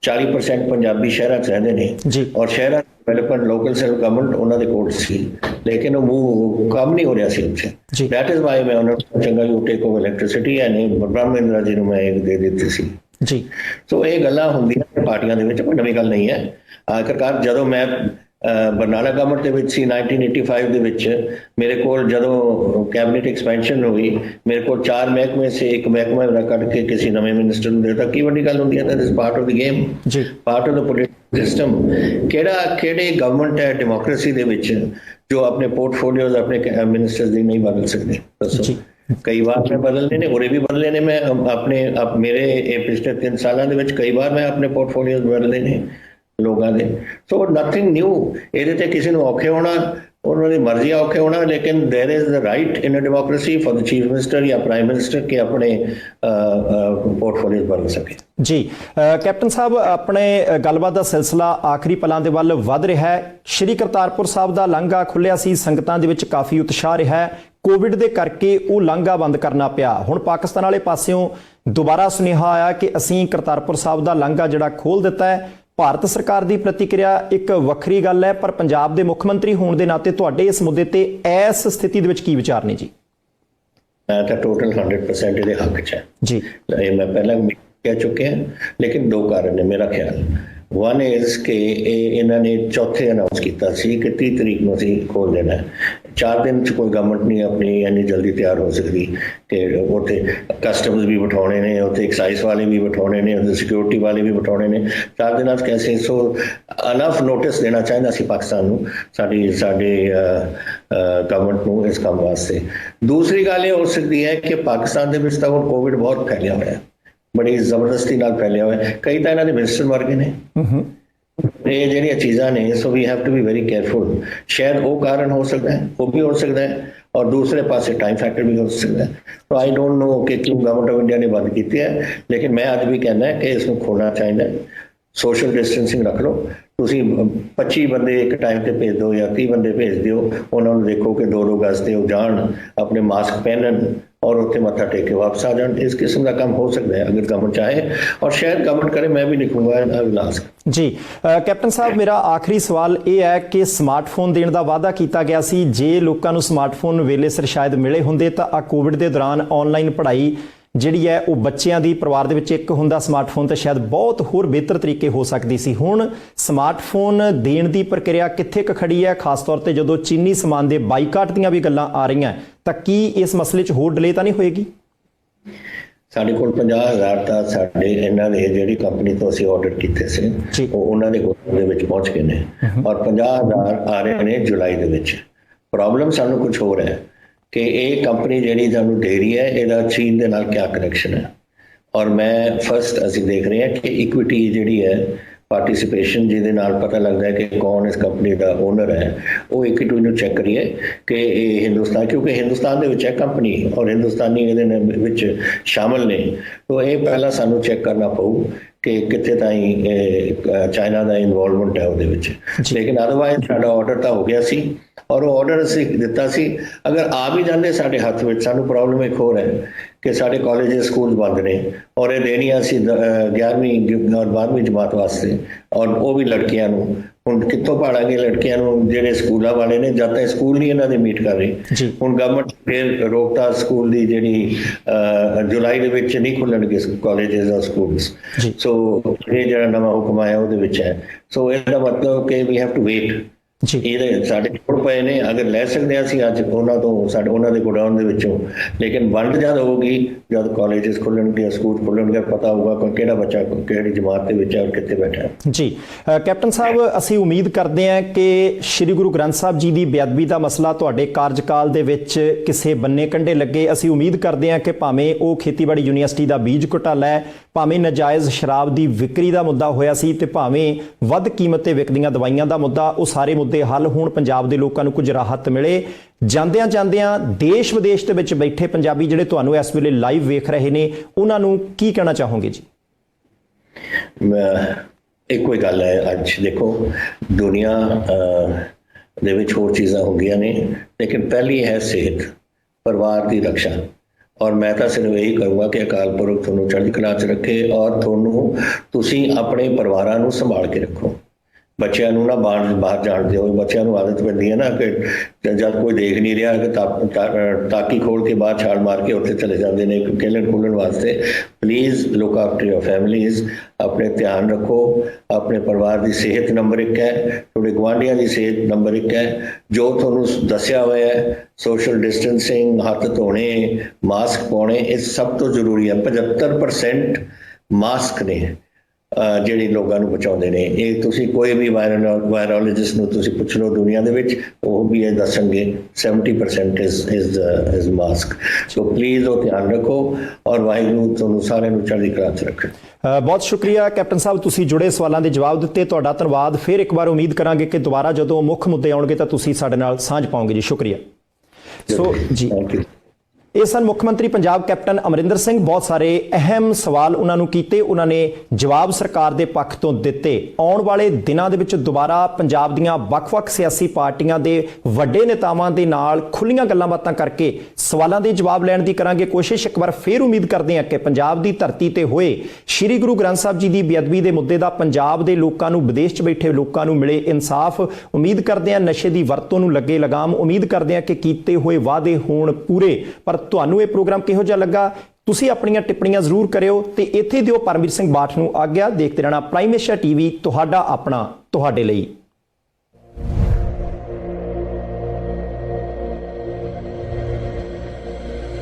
40% ਪੰਜਾਬੀ ਸ਼ਹਿਰਾਂ 'ਚ ਰਹਿੰਦੇ ਨੇ ਔਰ ਸ਼ਹਿਰਾਂ ਡਿਵੈਲਪਮੈਂਟ ਲੋਕਲ ਸੈਲਫ ਗਵਰਨਮੈਂਟ ਉਹਨਾਂ ਦੇ ਕੋਲ ਸੀ, ਲੇਕਿਨ ਉਹ ਕੰਮ ਨਹੀਂ ਹੋ ਰਿਹਾ ਸੀ ਉੱਥੇ। ਦੈਟ ਇਜ਼ ਵਾਈ ਮੈਂ ਉਹਨਾਂ ਨੂੰ ਚੰਗਾ you take over electricity and Brahmindra ji ਨੂੰ ਮੈਂ ਇੱਕ ਦੇ ਦਿੱਤੀ ਸੀ ਜੀ। ਸੋ ਇਹ ਗੱਲਾਂ ਹੁੰਦੀਆਂ ਪਾਰਟੀਆਂ ਦੇ ਵਿੱਚ, ਕੋਈ ਨਵੀਂ ਗੱਲ ਨਹੀਂ ਹੈ। ਆਖਰਕਾਰ ਜਦੋਂ ਮੈਂ ਬਰਨਾਲਾ ਗਵਰਨਮੈਂਟ ਦੇ ਵਿੱਚ ਸੀ 1985 ਦੇ ਵਿੱਚ, ਮੇਰੇ ਕੋਲ ਜਦੋਂ ਕੈਬਨਿਟ ਐਕਸਪੈਂਸ਼ਨ ਹੋਈ, ਮੇਰੇ ਕੋਲ 4 ਮਹਿਕਮੇ ਸੇ ਇੱਕ ਮਹਿਕਮਾ ਮੇਰਾ ਕੱਢ ਕੇ ਕਿਸੇ ਨਵੇਂ ਮਿਨਿਸਟਰ ਨੂੰ ਦੇਤਾ। ਕੀ ਵੱਡੀ ਗੱਲ ਹੁੰਦੀ ਹੈ? That is part of the game, part of the political system. ਕਿਹੜੀ ਗਵਰਨਮੈਂਟ ਹੈ ਡੈਮੋਕ੍ਰੇਸੀ ਦੇ ਵਿੱਚ ਜੋ ਆਪਣੇ ਪੋਰਟਫੋਲੀਓਜ਼ ਆਪਣੇ ਮਿਨਿਸਟਰਸ ਦੀ ਨਹੀਂ ਬਦਲ ਸਕਦੇ? ਦੱਸੋ। ਕਈ ਵਾਰ ਮੈਂ ਬਦਲਨੇ ਨੇ, ਉਰੇ ਵੀ ਬਦਲੇ ਨੇ ਮੈਂ ਮੇਰੇ ਇਹ ਪਿਛਲੇ 3 ਸਾਲਾਂ ਦੇ ਵਿੱਚ ਕਈ ਵਾਰ ਮੈਂ ਆਪਣੇ ਪੋਰਟਫੋਲੀਓਜ਼ ਬਦਲੇ ਨੇ ਲੋਕਾਂ ਦੇ। ਸੋ ਨਥਿੰਗ ਨਿਊ। ਇਹਦੇ ਤੇ ਕਿਸੇ ਨੂੰ ਔਖੇ ਹੋਣਾ ਉਹਨਾਂ ਦੀ ਮਰਜ਼ੀ ਔਖੇ ਹੋਣਾ, ਲੇਕਿਨ there is the right in a democracy for the chief minister या प्राइम मिनिस्टर कि अपने पोर्टफोलियो बन सके। ਜੀ ਕੈਪਟਨ ਸਾਹਿਬ, ਆਪਣੇ ਗੱਲਬਾਤ ਦਾ ਸਿਲਸਿਲਾ ਆਖਰੀ ਪਲਾਂ ਦੇ ਵੱਲ ਵੱਧ ਰਿਹਾ ਹੈ। ਸ਼੍ਰੀ ਕਰਤਾਰਪੁਰ ਸਾਹਿਬ ਦਾ ਲਾਂਘਾ ਖੁੱਲਿਆ ਸੀ, ਸੰਗਤਾਂ ਦੇ ਵਿੱਚ ਕਾਫੀ ਉਤਸ਼ਾਹ ਰਿਹਾ ਹੈ। ਕੋਵਿਡ ਦੇ ਕਰਕੇ ਉਹ ਲਾਂਘਾ ਬੰਦ ਕਰਨਾ ਪਿਆ। ਹੁਣ ਪਾਕਿਸਤਾਨ ਵਾਲੇ ਪਾਸਿਓਂ ਦੁਬਾਰਾ ਸੁਨੇਹਾ ਆਇਆ ਕਿ ਅਸੀਂ ਕਰਤਾਰਪੁਰ ਸਾਹਿਬ ਦਾ ਲਾਂਘਾ ਜਿਹੜਾ ਖੋਲ੍ਹ ਦਿੱਤਾ ਹੈ। ਭਾਰਤ ਸਰਕਾਰ ਦੀ ਪ੍ਰਤੀਕਿਰਿਆ ਇੱਕ ਵੱਖਰੀ ਗੱਲ ਹੈ, ਪਰ ਪੰਜਾਬ ਦੇ ਮੁੱਖ ਮੰਤਰੀ ਹੋਣ ਦੇ ਨਾਤੇ ਤੁਹਾਡੇ ਇਸ ਮੁੱਦੇ ਤੇ ਇਸ ਸਥਿਤੀ ਦੇ ਵਿੱਚ ਕੀ ਵਿਚਾਰ ਨੇ ਜੀ? ਮੈਂ ਤਾਂ ਟੋਟਲ 100% ਇਹਦੇ ਹੱਕ 'ਚ ਹੈ ਜੀ। ਇਹ ਮੈਂ ਪਹਿਲਾਂ ਕਹਿ ਚੁੱਕੇ ਹਾਂ, ਲੇਕਿਨ ਦੋ ਕਾਰਨ ਨੇ ਮੇਰਾ ਖਿਆਲ। वन इज कि इन्होंने चौथे अनाउंस किया कि 30 तरीक को असीं खोल देना है। 4 दिन च कोई गवर्नमेंट नहीं अपनी इन्नी जल्दी तैयार हो सकती कि उत्थे कस्टम्स भी बिठाने ने, उत्थे एक्साइज वाले भी बिठाने ने, उत्थे सिक्योरिटी वाले भी बिठाने ने। 4 दिन कैसे सो अनफ नोटिस देना चाहिए सी पाकिस्तान नूं, साडी गवर्नमेंट नूं इस काम वास्ते। दूसरी गल ये हो सकती है कि पाकिस्तान दे विच तां हुण कोविड बहुत फैलिया होया है, बड़ी जबरदस्ती नाल फैलिया हुआ है। कई तो इन्होंने मिनिस्टर मर गए ने। ये ਜਿਹੜੀਆਂ ਚੀਜ਼ਾਂ ਨੇ, so we have to be very careful. शायद वो कारण हो सकता है, वो भी हो सकता है, और दूसरे पासे टाइम फैक्टर भी हो सकता है। तो आई डोंट नो कि क्यों गवर्नमेंट ऑफ इंडिया ने बंद की है, लेकिन मैं अज भी कहना है कि इसको खोलना चाहिए। सोशल डिस्टेंसिंग रख लो। ਤੁਸੀਂ 25 ਬੰਦੇ ਇੱਕ ਟਾਈਮ ਤੇ ਭੇਜ ਦਿਓ ਜਾਂ 30 ਬੰਦੇ ਭੇਜ ਦਿਓ, ਉਹਨਾਂ ਨੂੰ ਦੇਖੋ ਕਿ 2-2 ਗਜ਼ ਤੇ ਉਹ ਜਾਣ, ਆਪਣੇ ਮਾਸਕ ਪਹਿਨਣ और उत्थे मत्था टेक के वापस आ जाए। इस किस्म का काम हो सकता है अगर गवर्नमेंट चाहे, और शायद गवर्नमेंट करे, मैं भी लिखूंगा जी। कैप्टन साहब, मेरा आखिरी सवाल ये है कि स्मार्टफोन देने का वादा किया गया सी, जे लोगों को स्मार्टफोन वेले सिर शायद मिले होंदे तो आ कोविड के दौरान ऑनलाइन पढ़ाई ਜਿਹੜੀ ਹੈ ਉਹ ਬੱਚਿਆਂ ਦੀ ਪਰਿਵਾਰ ਦੇ ਵਿੱਚ ਇੱਕ ਹੁੰਦਾ ਸਮਾਰਟਫੋਨ ਤੇ ਸ਼ਾਇਦ ਬਹੁਤ ਹੋਰ ਬਿਹਤਰ ਤਰੀਕੇ ਹੋ ਸਕਦੀ ਸੀ। ਹੁਣ ਸਮਾਰਟਫੋਨ ਦੇਣ ਦੀ ਪ੍ਰਕਿਰਿਆ ਕਿੱਥੇ ਕੁ ਖੜੀ ਹੈ, ਖਾਸ ਤੌਰ ਤੇ ਜਦੋਂ ਚੀਨੀ ਸਮਾਨ ਦੇ ਬਾਈਕਾਟ ਦੀਆਂ ਵੀ ਗੱਲਾਂ ਆ ਰਹੀਆਂ, ਤਾਂ ਕੀ ਇਸ ਮਸਲੇ 'ਚ ਹੋਰ ਡਿਲੇ ਤਾਂ ਨਹੀਂ ਹੋਏਗੀ? ਸਾਡੇ ਕੋਲ 50,000 ਤਾਂ ਸਾਡੇ ਇਹਨਾਂ ਦੇ ਜਿਹੜੀ ਕੰਪਨੀ ਤੋਂ ਅਸੀਂ ਆਰਡਰ ਕੀਤੇ ਸੀ ਉਹ ਉਹਨਾਂ ਦੇ ਕੋਲ ਦੇ ਵਿੱਚ ਪਹੁੰਚ ਗਏ ਨੇ, ਔਰ 50,000 ਆ ਰਹੇ ਨੇ ਜੁਲਾਈ ਦੇ ਵਿੱਚ। ਪ੍ਰੋਬਲਮ ਸਾਨੂੰ ਕੁਝ ਹੋਰ ਹੈ कि ये कंपनी जी सानू दे रही है, ਇਹਦਾ चीन के नाल क्या कनैक्शन है। और मैं फस्ट असीं देख रहे हैं कि इक्विटी जी है, पार्टिसिपेशन जिहदे नाल पता लगता है कि कौन इस कंपनी का ओनर है, वो इक्विटी नूं चैक करिए कि हिंदुस्तान, क्योंकि हिंदुस्तान दे विच है कंपनी और हिंदुस्तानी इहदे विच शामिल ने, तो ये पहला सानू चैक करना पऊ कि कितने ताईं चाइना का इन्वॉल्वमेंट है ਉਹਦੇ ਵਿੱਚ। लेकिन अदरवाइज साडा ऑर्डर तो हो गया सी, और वो ऑर्डर असीं दिता सी। अगर आ भी जाते साडे हत्थ विच, सानू प्रॉब्लम एक होर है कि साडे कॉलेज स्कूल बंद ने, और ये देनियां सी 11वीं और 12वीं जमात वास्ते, और वो भी लड़कियां नूं। ਹੁਣ ਕਿੱਥੋਂ ਪਾੜਾਂਗੇ ਲੜਕੀਆਂ ਨੂੰ, ਜਿਹੜੇ ਸਕੂਲਾਂ ਵਾਲੇ ਨੇ ਜਦ ਤੱਕ ਸਕੂਲ ਨਹੀਂ ਇਹਨਾਂ ਦੇ ਮੀਟ ਕਰ ਰਹੇ। ਹੁਣ ਗਵਰਨਮੈਂਟ ਫਿਰ ਰੋਕਤਾ ਸਕੂਲ ਦੀ ਜਿਹੜੀ ਜੁਲਾਈ ਦੇ ਵਿੱਚ ਨਹੀਂ ਖੁੱਲਣਗੇ ਕਾਲਜਸ ਔਰ ਸਕੂਲਸ। ਸੋ ਇਹ ਜਿਹੜਾ ਨਵਾਂ ਹੁਕਮ ਆਇਆ ਉਹਦੇ ਵਿੱਚ ਹੈ। ਸੋ ਇਹਦਾ ਮਤਲਬ ਕਿ ਵੀ ਹੈਵ ਟੂ ਵੇਟ। ਇਹਦੇ ਸਾਡੇ ਕੋਲ ਪਏ ਨੇ, ਅਗਰ ਲੈ ਸਕਦੇ ਹਾਂ ਅਸੀਂ ਅੱਜ ਉਹਨਾਂ ਤੋਂ, ਸਾਡੇ ਉਹਨਾਂ ਦੇ ਗੋਡਾਊਨ ਦੇ ਵਿੱਚੋਂ, ਲੇਕਿਨ ਵੰਡ ਜਦ ਹੋਊਗੀ, ਜਦ ਕਾਲਜਸ ਖੁੱਲਣਗੇ, ਸਕੂਲ ਖੁੱਲਣਗੇ, ਪਤਾ ਹੋਊਗਾ ਕਿ ਕਿਹੜਾ ਬੱਚਾ ਕਿਹੜੀ ਜਮਾਤ ਦੇ ਵਿੱਚ ਹੈ ਔਰ ਕਿੱਥੇ ਬੈਠਾ ਹੈ। ਜੀ ਕੈਪਟਨ ਸਾਹਿਬ, ਅਸੀਂ ਉਮੀਦ ਕਰਦੇ ਹਾਂ ਕਿ ਸ਼੍ਰੀ ਗੁਰੂ ਗ੍ਰੰਥ ਸਾਹਿਬ ਜੀ ਦੀ ਬੇਅਦਬੀ ਦਾ ਮਸਲਾ ਤੁਹਾਡੇ ਕਾਰਜਕਾਲ ਦੇ ਵਿੱਚ ਕਿਸੇ ਬੰਨੇ ਕੰਢੇ ਲੱਗੇ। ਅਸੀਂ ਉਮੀਦ ਕਰਦੇ ਹਾਂ ਕਿ ਭਾਵੇਂ ਉਹ ਖੇਤੀਬਾੜੀ ਯੂਨੀਵਰਸਿਟੀ ਦਾ ਬੀਜ ਘੁਟਾਲਾ ਹੈ, ਭਾਵੇਂ ਨਾਜਾਇਜ਼ ਸ਼ਰਾਬ ਦੀ ਵਿਕਰੀ ਦਾ ਮੁੱਦਾ ਹੋਇਆ ਸੀ, ਤੇ ਭਾਵੇਂ ਵੱਧ ਕੀਮਤ ਤੇ ਵਿਕਦੀਆਂ ਦਵਾਈਆਂ ਦਾ ਮੁੱਦਾ, ਉਹ ਸਾਰੇ ਮੁੱਦੇ ਹੱਲ ਹੋਣ, ਪੰਜਾਬ ਦੇ ਲੋਕਾਂ ਨੂੰ ਕੁਝ ਰਾਹਤ ਮਿਲੇ। ਜਾਂਦਿਆਂ ਜਾਂਦਿਆਂ ਦੇਸ਼ ਵਿਦੇਸ਼ ਦੇ ਵਿੱਚ ਬੈਠੇ ਪੰਜਾਬੀ ਜਿਹੜੇ ਤੁਹਾਨੂੰ ਇਸ ਵੇਲੇ ਲਾਈਵ ਵੇਖ ਰਹੇ ਨੇ, ਉਹਨਾਂ ਨੂੰ ਕੀ ਕਹਿਣਾ ਚਾਹੋਗੇ ਜੀ? ਇੱਕੋ ਹੀ ਗੱਲ ਹੈ, ਅੱਜ ਦੇਖੋ ਦੁਨੀਆ ਦੇ ਵਿੱਚ ਹੋਰ ਚੀਜ਼ਾਂ ਹੁੰਦੀਆਂ ਨੇ, ਲੇਕਿਨ ਪਹਿਲੀ ਹੈ ਸਿਹਤ, ਪਰਿਵਾਰ ਦੀ ਰਕਸ਼ਾ। और मैं तो सिर्फ यही कहूँगा कि अकाल पुरख तुहानूं चढ़दी कला च रखे, और तुहानूं तुसीं अपने परिवारां नूं संभाल के रखो। बच्चों नूं ना बाहर जाण दिओ। बच्चों नूं आदत पैंदी है ना कि जब कोई देख नहीं रहा कि ताकी खोल के बाहर छाल मार के उत्थे चले जाते हैं खेलन खुलन वास्ते। Please look after your families, अपने ध्यान रखो। अपने परिवार की सेहत नंबर 1 है, थोड़े गुआढ़ियां की सेहत नंबर 1 है। जो तुहानूं दस्सिया होया है, सोशल डिस्टेंसिंग, हत्थ धोने, मास्क पाने, ये सब तो जरूरी है। 75% मास्क ने ਜਿਹੜੀ ਲੋਕਾਂ ਨੂੰ ਬਚਾਉਂਦੇ ਨੇ। ਇਹ ਤੁਸੀਂ ਕੋਈ ਵੀ ਵਾਇਰੋਲੋਜਿਸਟ ਨੂੰ ਤੁਸੀਂ ਪੁੱਛ ਲਓ ਦੁਨੀਆ ਦੇ ਵਿੱਚ, ਉਹ ਵੀ ਇਹ ਦੱਸਣਗੇ 70% ਇਜ਼ ਮਾਸਕ। ਸੋ ਪਲੀਜ਼ ਉਹ ਧਿਆਨ ਰੱਖੋ ਔਰ ਵਾਹਿਗੁਰੂ ਤੁਹਾਨੂੰ ਸਾਰਿਆਂ ਨੂੰ ਚੜ੍ਹਦੀ ਕਲਾ 'ਚ ਰੱਖੇ। ਬਹੁਤ ਸ਼ੁਕਰੀਆ ਕੈਪਟਨ ਸਾਹਿਬ, ਤੁਸੀਂ ਜੁੜੇ ਸਵਾਲਾਂ ਦੇ ਜਵਾਬ ਦਿੱਤੇ, ਤੁਹਾਡਾ ਧੰਨਵਾਦ। ਫਿਰ ਇੱਕ ਵਾਰ ਉਮੀਦ ਕਰਾਂਗੇ ਕਿ ਦੁਬਾਰਾ ਜਦੋਂ ਮੁੱਖ ਮੁੱਦੇ ਆਉਣਗੇ ਤਾਂ ਤੁਸੀਂ ਸਾਡੇ ਨਾਲ ਸਾਂਝ ਪਾਓਗੇ ਜੀ। ਸ਼ੁਕਰੀਆ। ਸੋ ਜੀ, ਥੈਂਕ ਯੂ। ਇਹ ਸਨ ਮੁੱਖ ਮੰਤਰੀ ਪੰਜਾਬ ਕੈਪਟਨ ਅਮਰਿੰਦਰ ਸਿੰਘ। ਬਹੁਤ ਸਾਰੇ ਅਹਿਮ ਸਵਾਲ ਉਹਨਾਂ ਨੂੰ ਕੀਤੇ, ਉਹਨਾਂ ਨੇ ਜਵਾਬ ਸਰਕਾਰ ਦੇ ਪੱਖ ਤੋਂ ਦਿੱਤੇ। ਆਉਣ ਵਾਲੇ ਦਿਨਾਂ ਦੇ ਵਿੱਚ ਦੁਬਾਰਾ ਪੰਜਾਬ ਦੀਆਂ ਵੱਖ-ਵੱਖ ਸਿਆਸੀ ਪਾਰਟੀਆਂ ਦੇ ਵੱਡੇ ਨੇਤਾਵਾਂ ਦੇ ਨਾਲ ਖੁੱਲੀਆਂ ਗੱਲਾਂ ਬਾਤਾਂ ਕਰਕੇ ਸਵਾਲਾਂ ਦੇ ਜਵਾਬ ਲੈਣ ਦੀ ਕਰਾਂਗੇ ਕੋਸ਼ਿਸ਼। ਇੱਕ ਵਾਰ ਫੇਰ ਉਮੀਦ ਕਰਦੇ ਹਾਂ ਕਿ ਪੰਜਾਬ ਦੀ ਧਰਤੀ ਤੇ ਹੋਏ ਸ਼੍ਰੀ ਗੁਰੂ ਗ੍ਰੰਥ ਸਾਹਿਬ ਜੀ ਦੀ ਬੇਅਦਬੀ ਦੇ ਮੁੱਦੇ ਦਾ ਪੰਜਾਬ ਦੇ ਲੋਕਾਂ ਨੂੰ, ਵਿਦੇਸ਼ 'ਚ ਬੈਠੇ ਲੋਕਾਂ ਨੂੰ ਮਿਲੇ ਇਨਸਾਫ। ਉਮੀਦ ਕਰਦੇ ਹਾਂ ਨਸ਼ੇ ਦੀ ਵਰਤੋਂ ਨੂੰ ਲੱਗੇ ਲਗਾਮ। ਉਮੀਦ ਕਰਦੇ ਹਾਂ ਕਿ ਕੀਤੇ ਹੋਏ ਵਾਅਦੇ ਹੋਣ ਪੂਰੇ। ਪਰ ਤੁਹਾਨੂੰ ਇਹ ਪ੍ਰੋਗਰਾਮ ਕਿਹੋ ਜਿਹਾ ਲੱਗਾ, ਤੁਸੀਂ ਆਪਣੀਆਂ ਟਿੱਪਣੀਆਂ ਜ਼ਰੂਰ ਕਰਿਓ ਤੇ ਇੱਥੇ ਦਿਓ। ਪਰਮਵੀਰ ਸਿੰਘ ਬਾਠ ਨੂੰ ਆਗਿਆ। ਦੇਖਦੇ ਰਹਿਣਾ ਪ੍ਰਾਈਮ ਏਸ਼ੀਆ ਟੀਵੀ, ਤੁਹਾਡਾ ਆਪਣਾ, ਤੁਹਾਡੇ ਲਈ।